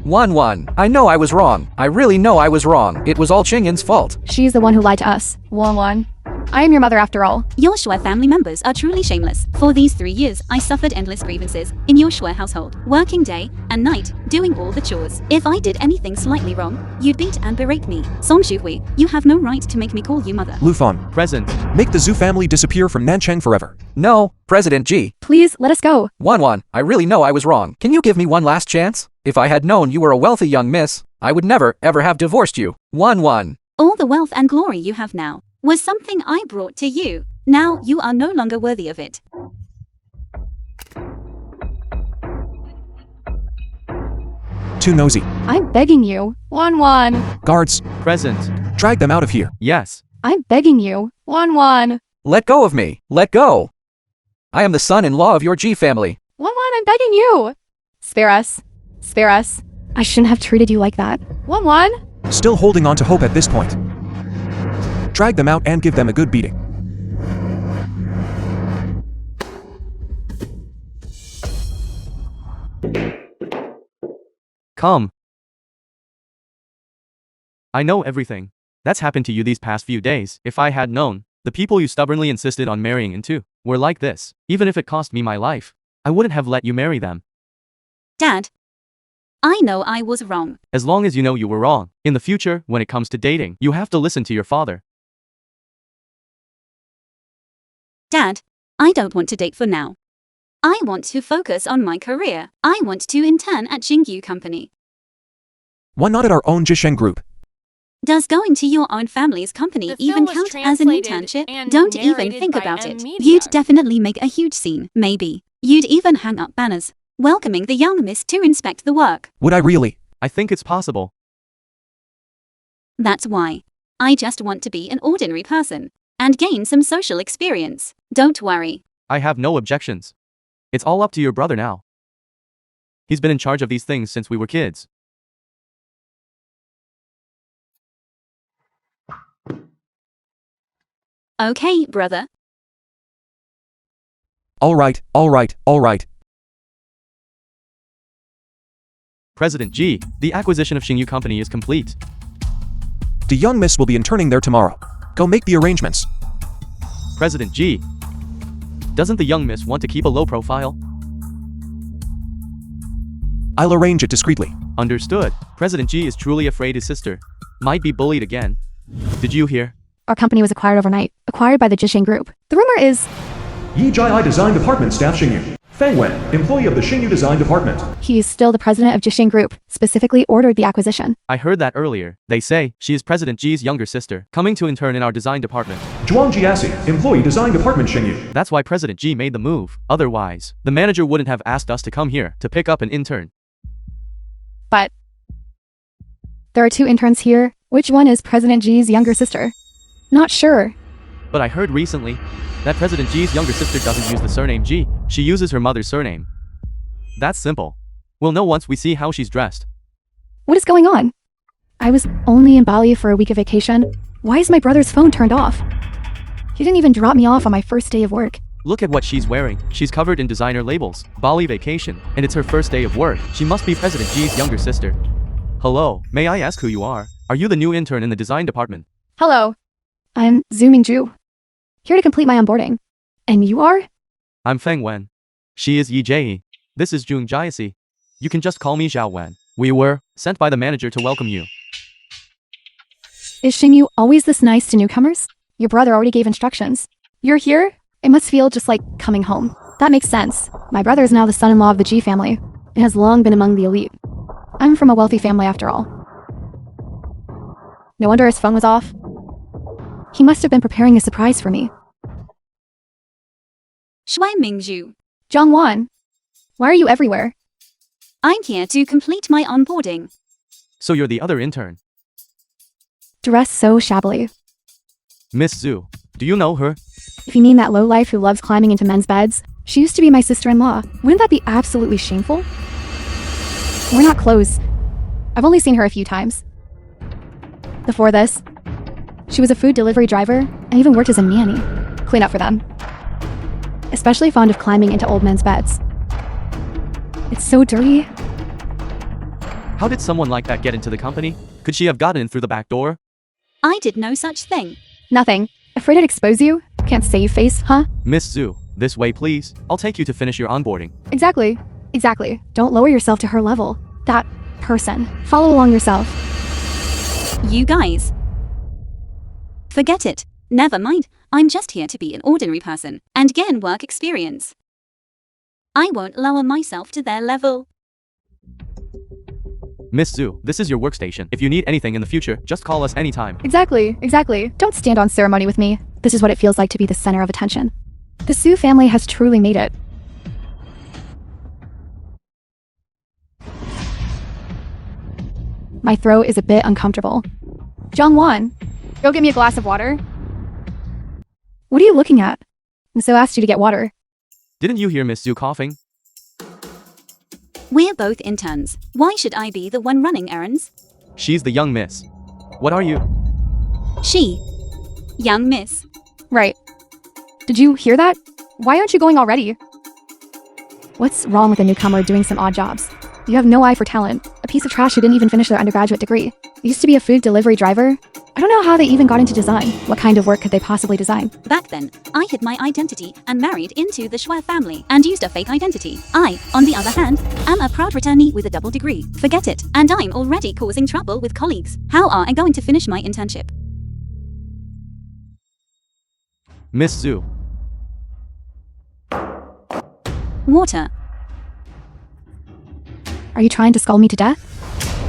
1-1. I know I was wrong. I really know I was wrong. It was all Qingyan's fault. She's the one who lied to us. 1-1. I am your mother after all. Your Shui family members are truly shameless. For these 3 years, I suffered endless grievances in your Shui household, working day and night, doing all the chores. If I did anything slightly wrong, you'd beat and berate me. Song Shuhui, you have no right to make me call you mother. Lu Fan, Present. make the Zhu family disappear from Nanchang forever. No, President Ji. Please, let us go. 1-1. I really know I was wrong. Can you give me one last chance? If I had known you were a wealthy young miss, I would never, ever have divorced you. 1-1. All the wealth and glory you have now was something I brought to you. Now you are no longer worthy of it. Too nosy. I'm begging you. 1-1. Guards, Present. drag them out of here. Yes. I'm begging you. 1-1. Let go of me. Let go. I am the son-in-law of your Ji family. 1-1, I'm begging you. Spare us. Spare us. I shouldn't have treated you like that. 1-1. Still holding on to hope at this point. Drag them out and give them a good beating. Come. I know everything that's happened to you these past few days. If I had known, the people you stubbornly insisted on marrying into were like this. Even if it cost me my life, I wouldn't have let you marry them. Dad, I know I was wrong. As long as you know you were wrong, in the future, when it comes to dating, you have to listen to your father. Dad, I don't want to date for now. I want to focus on my career. I want to intern at Jingyu Company. Why not at our own Jisheng group? Does going to your own family's company The even film was count as an translated internship? and Don't even narrated think by about M it. Media. You'd definitely make a huge scene. Maybe. You'd even hang up banners, welcoming the young miss to inspect the work. Would I really? I think it's possible. That's why. I just want to be an ordinary person and gain some social experience. Don't worry. I have no objections. It's all up to your brother now. He's been in charge of these things since we were kids. Okay, brother. Alright. President Ji, the acquisition of Xingyu Company is complete. The young miss will be interning there tomorrow. Go make the arrangements. President Ji, doesn't the young miss want to keep a low profile? I'll arrange it discreetly. Understood. President Ji is truly afraid his sister might be bullied again. Did you hear? Our company was acquired overnight, acquired by the Jisheng Group. The rumor is Yi Jiai Design Department staff Xingyu. Feng Wen, employee of the Xingyu Design Department. he is still the president of Jisheng Group, specifically ordered the acquisition. I heard that earlier. They say she is President Ji's younger sister, coming to intern in our design department. Zhuang Jiasi, employee Design Department Xingyu. That's why President Ji made the move. Otherwise, the manager wouldn't have asked us to come here to pick up an intern. But there are 2 interns here. Which one is President Ji's younger sister? Not sure. But I heard recently that President G's younger sister doesn't use the surname G, she uses her mother's surname. That's simple. We'll know once we see how she's dressed. What is going on? I was only in Bali for a week of vacation. Why is my brother's phone turned off? He didn't even drop me off on my first day of work. Look at what she's wearing. She's covered in designer labels, Bali vacation, and it's her first day of work. She must be President G's younger sister. Hello, may I ask who you are? Are you the new intern in the design department? Hello. I'm Zhu Mingju. Here to complete my onboarding. And you are? I'm Feng Wen. She is Yi Jie. This is Jung Jiasi. You can just call me Zhao Wen. We were sent by the manager to welcome you. Is Xingyu always this nice to newcomers? Your brother already gave instructions. You're here? It must feel just like coming home. That makes sense. My brother is now the son-in-law of the G family and has long been among the elite. I'm from a wealthy family after all. No wonder his phone was off. He must have been preparing a surprise for me. Shui Mingju. Zhang, why are you everywhere? I'm here to complete my onboarding. So you're the other intern. Dressed so shabbily. Miss Zhu. Do you know her? If you mean that lowlife who loves climbing into men's beds, she used to be my sister-in-law. Wouldn't that be absolutely shameful? We're not close. I've only seen her a few times. Before this, she was a food delivery driver and even worked as a nanny. Clean up for them. Especially fond of climbing into old men's beds. It's so dirty. How did someone like that get into the company? Could she have gotten in through the back door? I did no such thing. Nothing. Afraid I'd expose you? Can't save face, huh? Miss Zhu, this way please. I'll take you to finish your onboarding. Exactly. Don't lower yourself to her level. That person. Follow along yourself. You guys. Forget it. Never mind. I'm just here to be an ordinary person and gain work experience. I won't lower myself to their level. Miss Zhu, this is your workstation. If you need anything in the future, just call us anytime. Exactly. Don't stand on ceremony with me. This is what it feels like to be the center of attention. The Su family has truly made it. My throat is a bit uncomfortable. Zhang, go get me a glass of water. What are you looking at? So asked you to get water. Didn't you hear Miss Zhu coughing? We're both interns. Why should I be the one running errands? She's the young miss. What are you? She. Young miss. Right. Did you hear that? Why aren't you going already? What's wrong with a newcomer doing some odd jobs? You have no eye for talent. A piece of trash who didn't even finish their undergraduate degree. Used to be a food delivery driver. I don't know how they even got into design. What kind of work could they possibly design? Back then, I hid my identity and married into the Shui family and used a fake identity. I, on the other hand, am a proud returnee with a double degree. Forget it. And I'm already causing trouble with colleagues. How are I going to finish my internship? Miss Zhu. Water. Are you trying to scold me to death?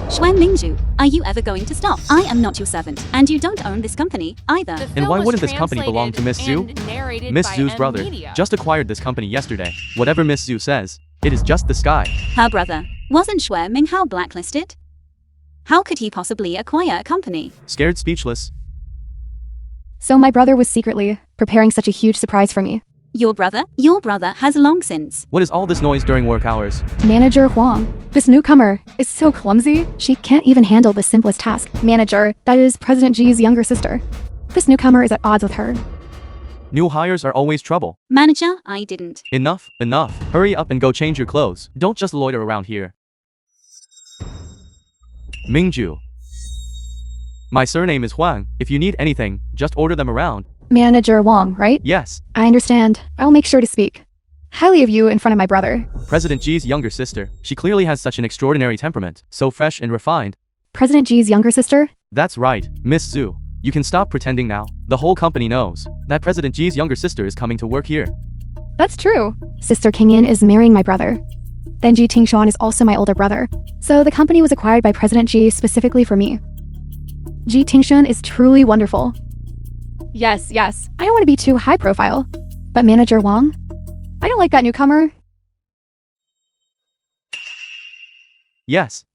Shui Mingju, are you ever going to stop? I am not your servant, and you don't own this company either. The And film why was wouldn't this company belong to Miss Zhu? translated and narrated Miss by Zhu's M brother Media. just acquired this company yesterday. Whatever Miss Zhu says, it is just the sky. Her brother. Wasn't Shui Minghao blacklisted? How could he possibly acquire a company? Scared speechless. So my brother was secretly preparing such a huge surprise for me. Your brother? Your brother has long since. What is all this noise during work hours? Manager Huang. This newcomer is so clumsy, she can't even handle the simplest task. Manager, that is President G's younger sister. This newcomer is at odds with her. New hires are always trouble. Manager, I didn't. Enough. Hurry up and go change your clothes. Don't just loiter around here. Mingju. My surname is Huang. If you need anything, just order them around. Manager Wang, right? Yes. I understand. I will make sure to speak highly of you in front of my brother. President G's younger sister. She clearly has such an extraordinary temperament. So fresh and refined. President G's younger sister? That's right, Miss Zhu. You can stop pretending now. The whole company knows that President G's younger sister is coming to work here. That's true. Sister Qingyan is marrying my brother. Then Ji Tingshuan is also my older brother. So the company was acquired by President G specifically for me. Ji Tingshuan is truly wonderful. Yes. I don't want to be too high profile. But Manager Wang? I don't like that newcomer. Yes.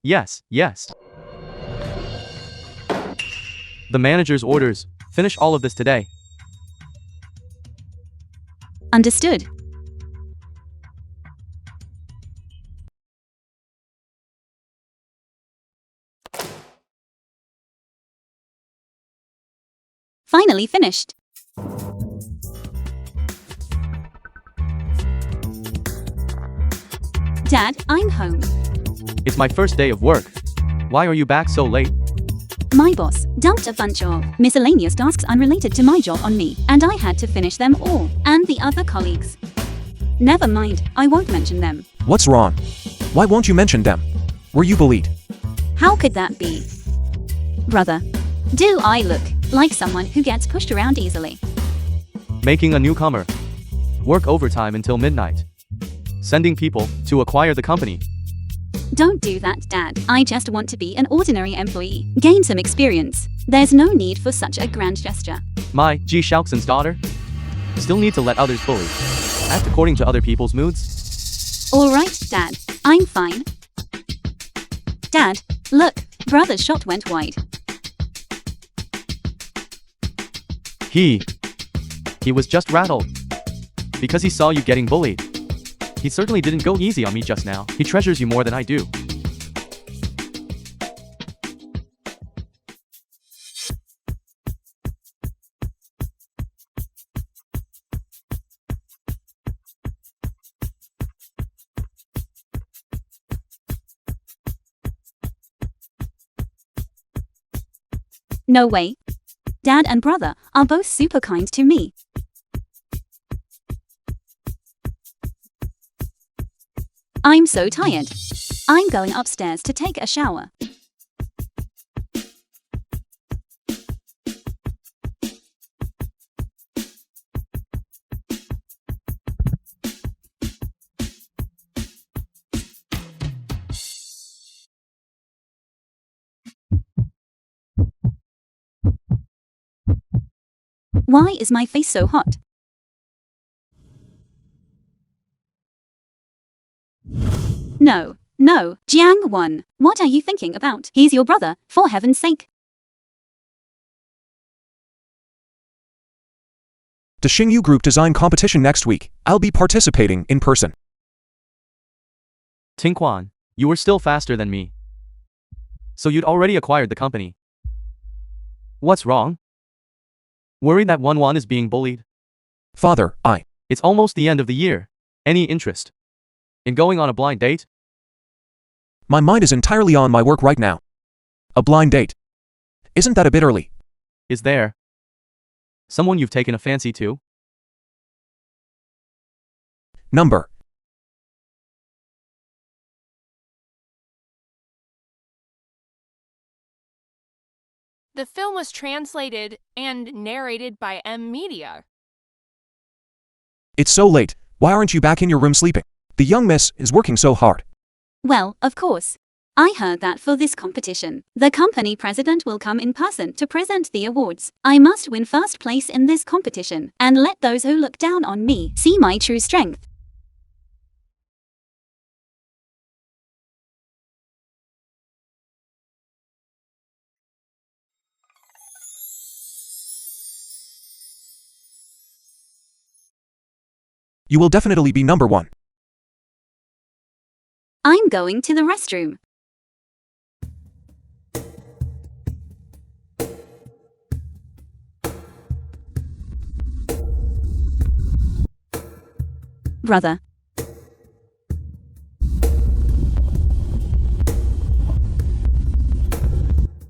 The manager's orders. Finish all of this today. Understood. Finally finished. Dad, I'm home. It's my first day of work. Why are you back so late? My boss dumped a bunch of miscellaneous tasks unrelated to my job on me, and I had to finish them all, and the other colleagues. Never mind, I won't mention them. What's wrong? Why won't you mention them? Were you bullied? How could that be? Brother, do I look like someone who gets pushed around easily? Making a newcomer. Work overtime until midnight. Sending people to acquire the company. Don't do that, Dad. I just want to be an ordinary employee, gain some experience. There's no need for such a grand gesture. My G. Shaoxin's daughter? Still need to let others bully. Act according to other people's moods? Alright, Dad. I'm fine. Dad, look, brother's shot went wide. He was just rattled. Because he saw you getting bullied. He certainly didn't go easy on me just now. He treasures you more than I do. No way. Dad and brother are both super kind to me. I'm so tired. I'm going upstairs to take a shower. Why is my face so hot? No, Jiang won. What are you thinking about? He's your brother, for heaven's sake. The Xingyu Group Design Competition next week. I'll be participating in person. Tingquan, you were still faster than me. So you'd already acquired the company. What's wrong? Worried that Wan is being bullied? Father, It's almost the end of the year. Any interest in going on a blind date? My mind is entirely on my work right now. A blind date. Isn't that a bit early? Is there someone you've taken a fancy to? Number. The film was translated and narrated by M Media. It's so late. Why aren't you back in your room sleeping? The young miss is working so hard. Well, of course. I heard that for this competition, the company president will come in person to present the awards. I must win first place in this competition, and let those who look down on me see my true strength. You will definitely be number one. I'm going to the restroom. Brother.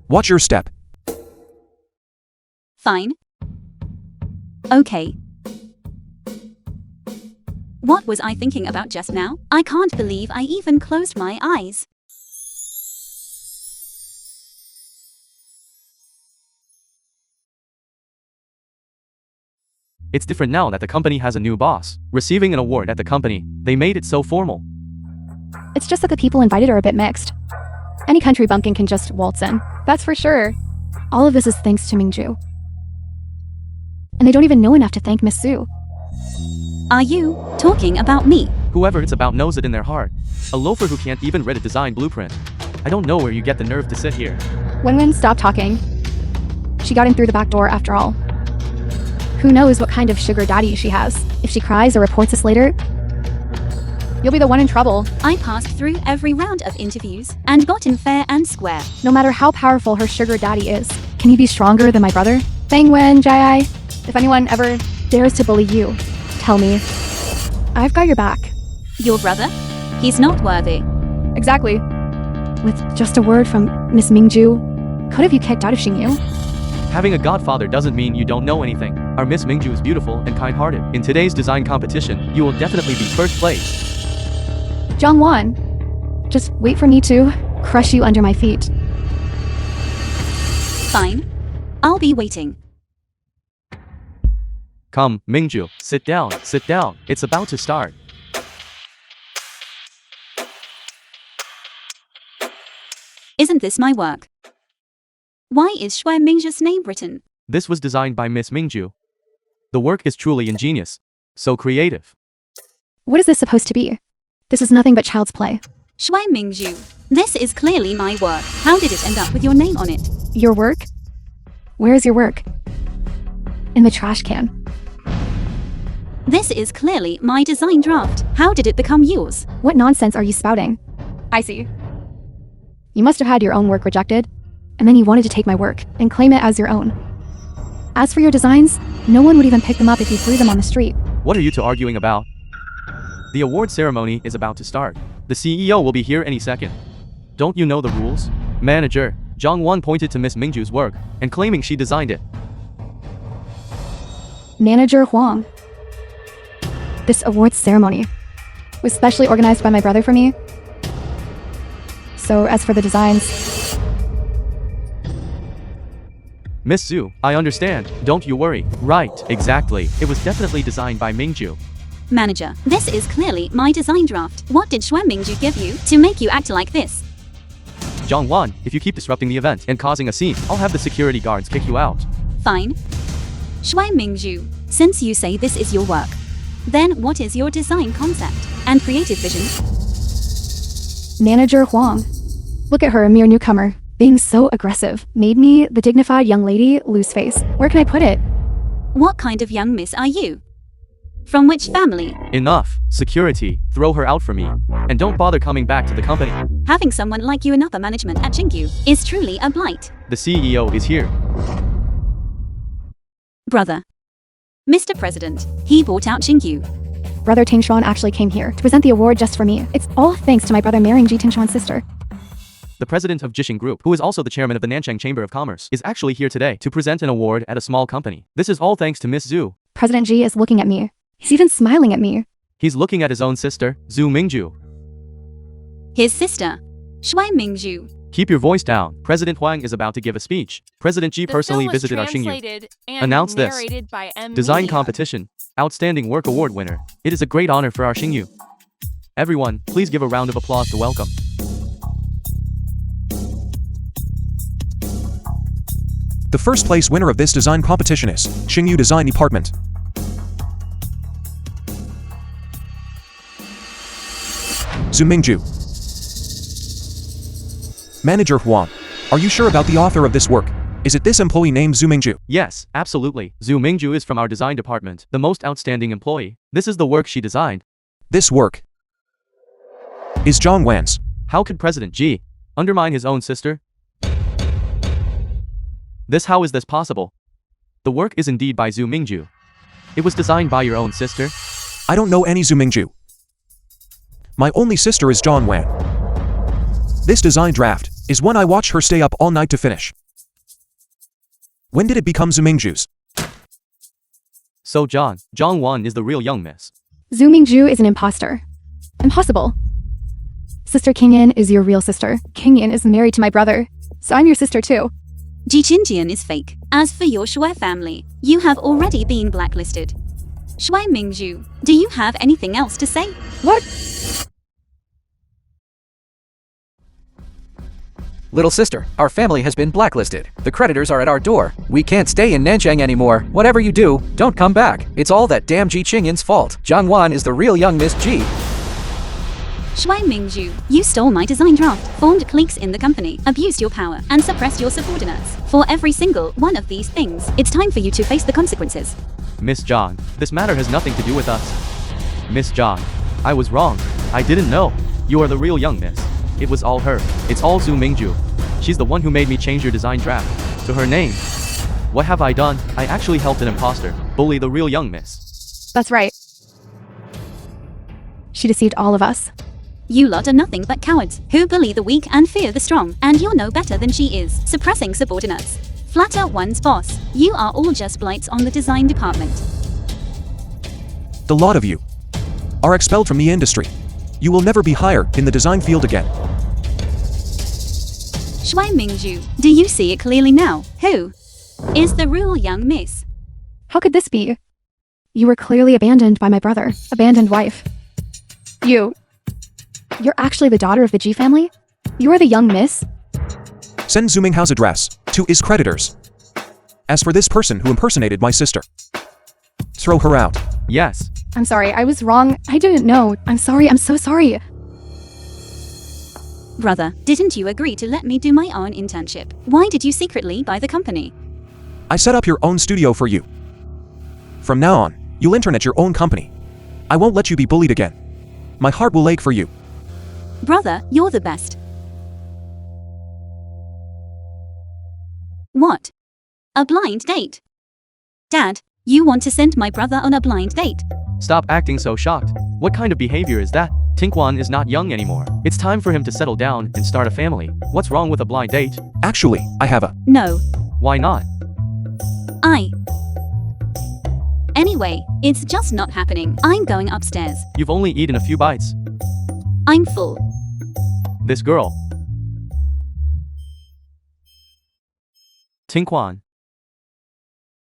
Watch your step. Fine. Okay. What was I thinking about just now? I can't believe I even closed my eyes. It's different now that the company has a new boss. Receiving an award at the company, they made it so formal. It's just that the people invited are a bit mixed. Any country bumpkin can just waltz in, that's for sure. All of this is thanks to Mingju. And they don't even know enough to thank Miss Su. Are you talking about me? Whoever it's about knows it in their heart. A loafer who can't even read a design blueprint. I don't know where you get the nerve to sit here. Wen-Wen, stop talking. She got in through the back door after all. Who knows what kind of sugar daddy she has? If she cries or reports us later, you'll be the one in trouble. I passed through every round of interviews and got in fair and square. No matter how powerful her sugar daddy is, can he be stronger than my brother? Fang Wen, Jai, if anyone ever dares to bully you, tell me. I've got your back. Your brother? He's not worthy. Exactly. With just a word from Miss Mingju, could have you kicked out of Xingyu? Having a godfather doesn't mean you don't know anything. Our Miss Mingju is beautiful and kind-hearted. In today's design competition, you will definitely be first place. Zhang Wan, just wait for me to crush you under my feet. Fine. I'll be waiting. Come, Mingju, sit down, sit down. It's about to start. Isn't this my work? Why is Shui Mingju's name written? This was designed by Miss Mingju. The work is truly ingenious. So creative. What is this supposed to be? This is nothing but child's play. Shui Mingju. This is clearly my work. How did it end up with your name on it? Your work? Where is your work? In the trash can. This is clearly my design draft. How did it become yours? What nonsense are you spouting? I see. You must have had your own work rejected, and then you wanted to take my work and claim it as your own. As for your designs, no one would even pick them up if you threw them on the street. What are you two arguing about? The award ceremony is about to start. The CEO will be here any second. Don't you know the rules? Manager, Zhang Wan pointed to Miss Mingju's work and claiming she designed it. Manager Huang. This awards ceremony was specially organized by my brother for me. So as for the designs... Miss Zhu, I understand. Don't you worry. Right, exactly. It was definitely designed by Mingju. Manager, this is clearly my design draft. What did Shui Mingju give you to make you act like this? Zhang Wan, if you keep disrupting the event and causing a scene, I'll have the security guards kick you out. Fine. Shui Mingju, since you say this is your work, then what is your design concept and creative vision? Manager Huang. Look at her, a mere newcomer. Being so aggressive made me, the dignified young lady, lose face. Where can I put it? What kind of young miss are you? From which family? Enough. Security, throw her out for me. And don't bother coming back to the company. Having someone like you in upper management at Xingyu is truly a blight. The CEO is here. Brother. Mr. President, he bought out Xingyu. Brother Tingshuan actually came here to present the award just for me. It's all thanks to my brother marrying Ji Tingshuan's sister. The president of Jixing Group, who is also the chairman of the Nanchang Chamber of Commerce, is actually here today to present an award at a small company. This is all thanks to Miss Zhu. President Ji is looking at me. He's even smiling at me. He's looking at his own sister, Zhu Mingju. His sister, Shui Mingju. Keep your voice down. President Huang is about to give a speech. President Ji personally visited our Xingyu. Announce this. Design competition. Outstanding work award winner. It is a great honor for our Xingyu. Everyone, please give a round of applause to welcome. The first place winner of this design competition is Xingyu Design Department. Zhu Mingju. Manager Huang, are you sure about the author of this work? Is it this employee named Zhu Mingju? Yes, absolutely. Zhu Mingju is from our design department, the most outstanding employee. This is the work she designed. This work is Zhang Wan's. How could President Ji undermine his own sister? How is this possible? The work is indeed by Zhu Mingju. It was designed by your own sister? I don't know any Zhu Mingju. My only sister is Zhang Wan. This design draft is one I watched her stay up all night to finish. When did it become Zhu Mingju's? So Zhang Wan is the real young miss. Zhu Mingju is an imposter. Impossible. Sister Qingyan is your real sister. Qingyan is married to my brother, so I'm your sister too. Ji Qingyan is fake. As for your Shui family, you have already been blacklisted. Shui Mingju, do you have anything else to say? What? Little sister, our family has been blacklisted. The creditors are at our door. We can't stay in Nanchang anymore. Whatever you do, don't come back. It's all that damn Ji Qingyan's fault. Zhang Wan is the real young Miss Ji. Shui Mingju, you stole my design draft, formed cliques in the company, abused your power, and suppressed your subordinates. For every single one of these things, it's time for you to face the consequences. Miss John, this matter has nothing to do with us. Miss John, I was wrong. I didn't know. You are the real young miss. It was all her. It's all Zhu Mingju. She's the one who made me change your design draft to her name. What have I done? I actually helped an imposter bully the real young miss. That's right. She deceived all of us. You lot are nothing but cowards who bully the weak and fear the strong, and you're no better than she is, suppressing subordinates. Flatter one's boss. You are all just blights on the design department. The lot of you are expelled from the industry. You will never be hired in the design field again. Shui Mingju, do you see it clearly now? Who is the real young miss? How could this be? You were clearly abandoned by my brother, abandoned wife. You're actually the daughter of the G family? You are the young miss? Send Zhu Minghao's address to his creditors. As for this person who impersonated my sister, throw her out. Yes. I'm sorry, I was wrong. I didn't know. I'm sorry, I'm so sorry. Brother, didn't you agree to let me do my own internship? Why did you secretly buy the company? I set up your own studio for you. From now on, you'll intern at your own company. I won't let you be bullied again. My heart will ache for you. Brother, you're the best. What? A blind date? Dad, you want to send my brother on a blind date? Stop acting so shocked. What kind of behavior is that? Tinquan is not young anymore. It's time for him to settle down and start a family. What's wrong with a blind date? Actually, I have a... No. Why not? Anyway, it's just not happening. I'm going upstairs. You've only eaten a few bites. I'm full. This girl. Tinquan.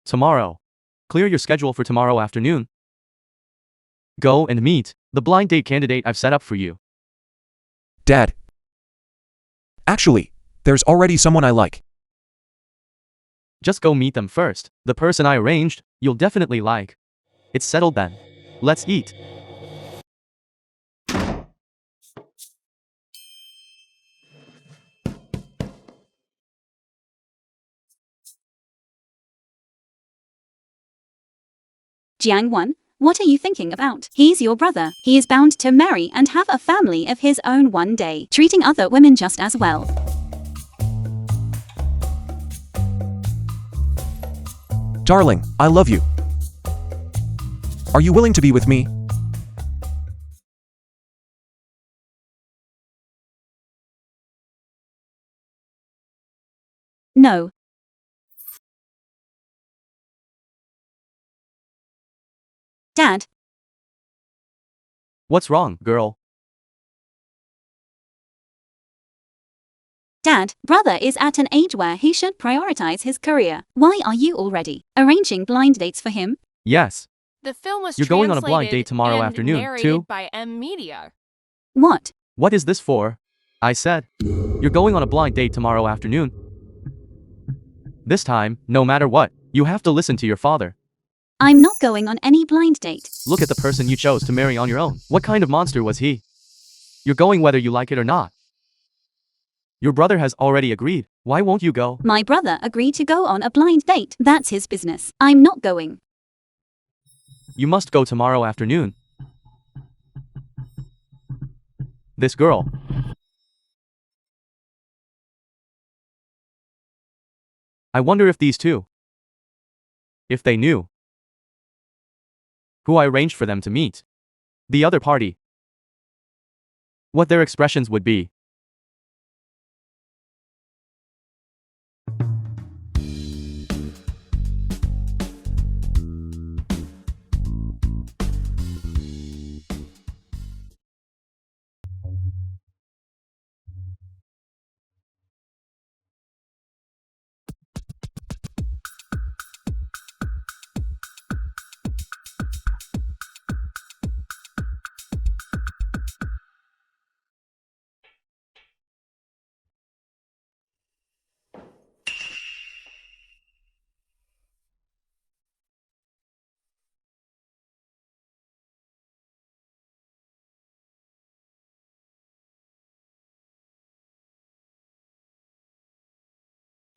Tomorrow. Clear your schedule for tomorrow afternoon. Go and meet the blind date candidate I've set up for you. Dad. Actually, there's already someone I like. Just go meet them first. The person I arranged, you'll definitely like. It's settled then. Let's eat. Jiang Wan, what are you thinking about? He's your brother. He is bound to marry and have a family of his own one day, treating other women just as well. Darling, I love you. Are you willing to be with me? No. Dad, What's wrong, girl? Dad, brother is at an age where he should prioritize his career. Why are you already arranging blind dates for him? Yes. The film was You're going on a blind translated date tomorrow and afternoon, narrated too? by Media. What? What is this for? I said. You're going on a blind date tomorrow afternoon. This time, no matter what, you have to listen to your father. I'm not going on any blind date. Look at the person you chose to marry on your own. What kind of monster was he? You're going whether you like it or not. Your brother has already agreed. Why won't you go? My brother agreed to go on a blind date. That's his business. I'm not going. You must go tomorrow afternoon. This girl. I wonder if these two, if they knew who I arranged for them to meet, the other party, what their expressions would be.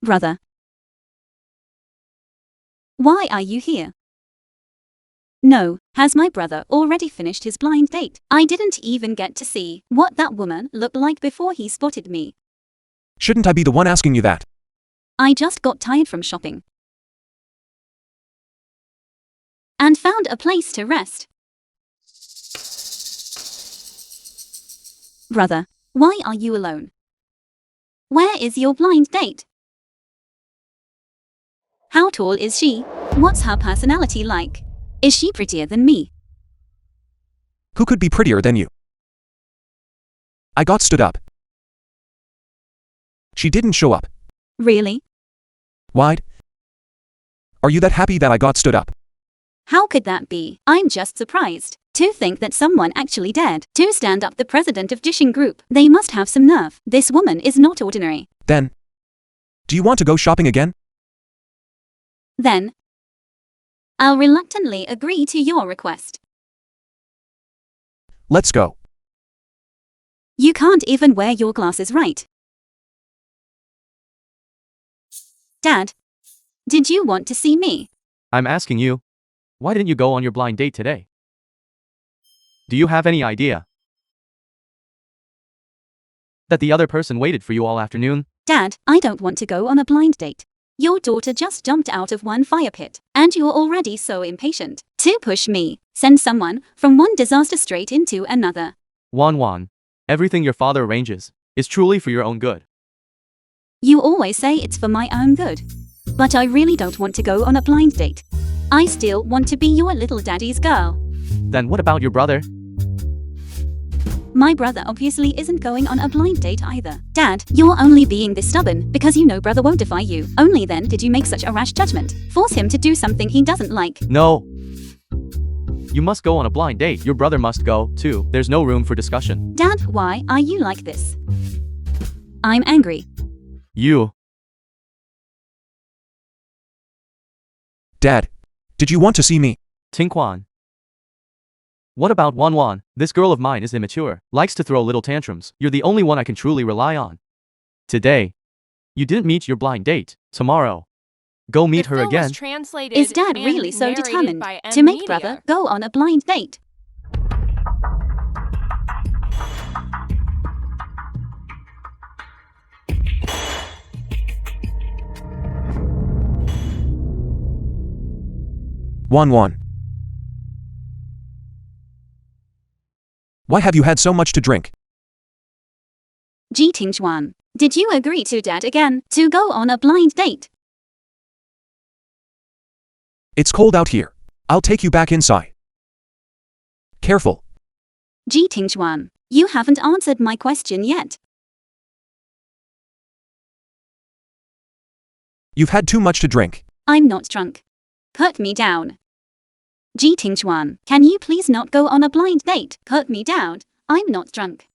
Brother. Why are you here? No, has my brother already finished his blind date? I didn't even get to see what that woman looked like before he spotted me. Shouldn't I be the one asking you that? I just got tired from shopping and found a place to rest. Brother, why are you alone? Where is your blind date? How tall is she? What's her personality like? Is she prettier than me? Who could be prettier than you? I got stood up. She didn't show up. Really? Why? Are you that happy that I got stood up? How could that be? I'm just surprised to think that someone actually dared to stand up the president of Dishing Group. They must have some nerve. This woman is not ordinary. Then, do you want to go shopping again? Then, I'll reluctantly agree to your request. Let's go. You can't even wear your glasses right. Dad, did you want to see me? I'm asking you, why didn't you go on your blind date today? Do you have any idea that the other person waited for you all afternoon? Dad, I don't want to go on a blind date. Your daughter just jumped out of one fire pit, and you're already so impatient to push me, send someone from one disaster straight into another. Wan, everything your father arranges is truly for your own good. You always say it's for my own good. But I really don't want to go on a blind date. I still want to be your little daddy's girl. Then what about your brother? My brother obviously isn't going on a blind date either. Dad, you're only being this stubborn because you know brother won't defy you. Only then did you make such a rash judgment. Force him to do something he doesn't like. No. You must go on a blind date. Your brother must go, too. There's no room for discussion. Dad, why are you like this? I'm angry. You. Dad, did you want to see me? Tinquan. What about Wan? This girl of mine is immature, likes to throw little tantrums. You're the only one I can truly rely on. Today, you didn't meet your blind date. Tomorrow, go meet her again. Is Dad really so determined to make brother go on a blind date? Wan. Why have you had so much to drink? Tingjuan, did you agree to Dad again to go on a blind date? It's cold out here. I'll take you back inside. Careful. Tingjuan, you haven't answered my question yet. You've had too much to drink. I'm not drunk. Put me down. Tingjuan, can you please not go on a blind date? Put me down. I'm not drunk.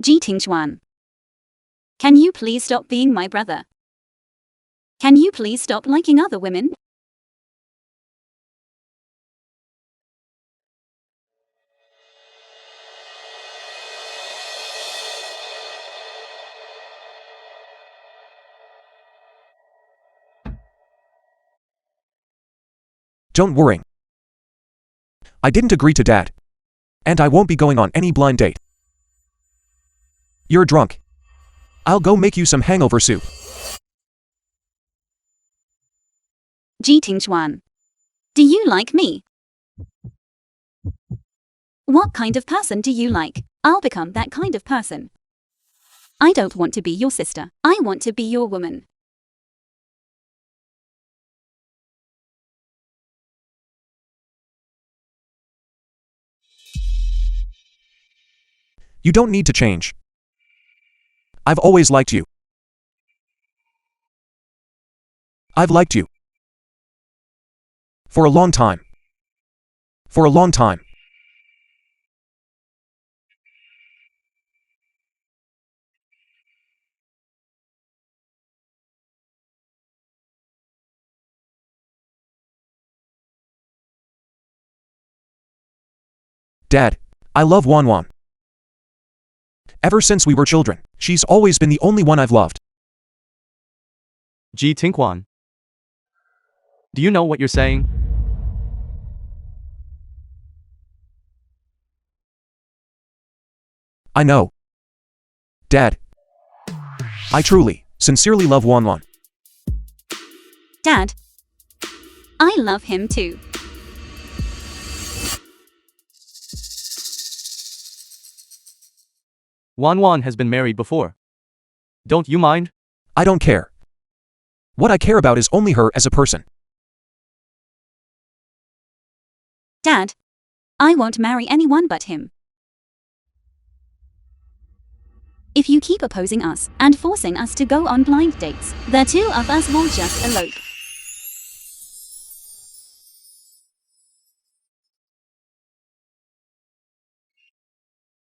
Tingjuan, can you please stop being my brother? Can you please stop liking other women? Don't worry. I didn't agree to Dad. And I won't be going on any blind date. You're drunk. I'll go make you some hangover soup. Tingjuan, do you like me? What kind of person do you like? I'll become that kind of person. I don't want to be your sister. I want to be your woman. You don't need to change. I've always liked you. I've liked you. For a long time. For a long time. Dad, I love Wan Wan. Ever since we were children, she's always been the only one I've loved. Ji Tinkwan. Do you know what you're saying? I know. Dad, I truly, sincerely love Wan Wan. Dad, I love him too. Wan Wan has been married before. Don't you mind? I don't care. What I care about is only her as a person. Dad, I won't marry anyone but him. If you keep opposing us and forcing us to go on blind dates, the two of us will just elope.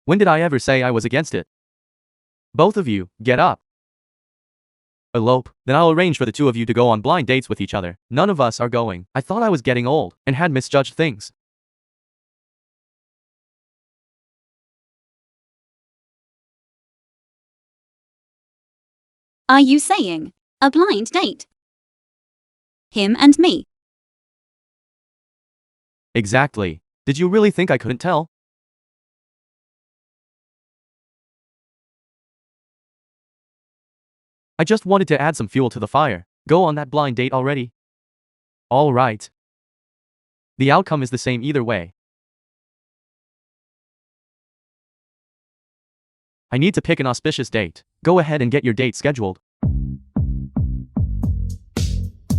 When did I ever say I was against it? Both of you, get up. Elope, then I'll arrange for the two of you to go on blind dates with each other. None of us are going. I thought I was getting old and had misjudged things. Are you saying a blind date? Him and me? Exactly. Did you really think I couldn't tell? I just wanted to add some fuel to the fire. Go on that blind date already. All right. The outcome is the same either way. I need to pick an auspicious date. Go ahead and get your date scheduled.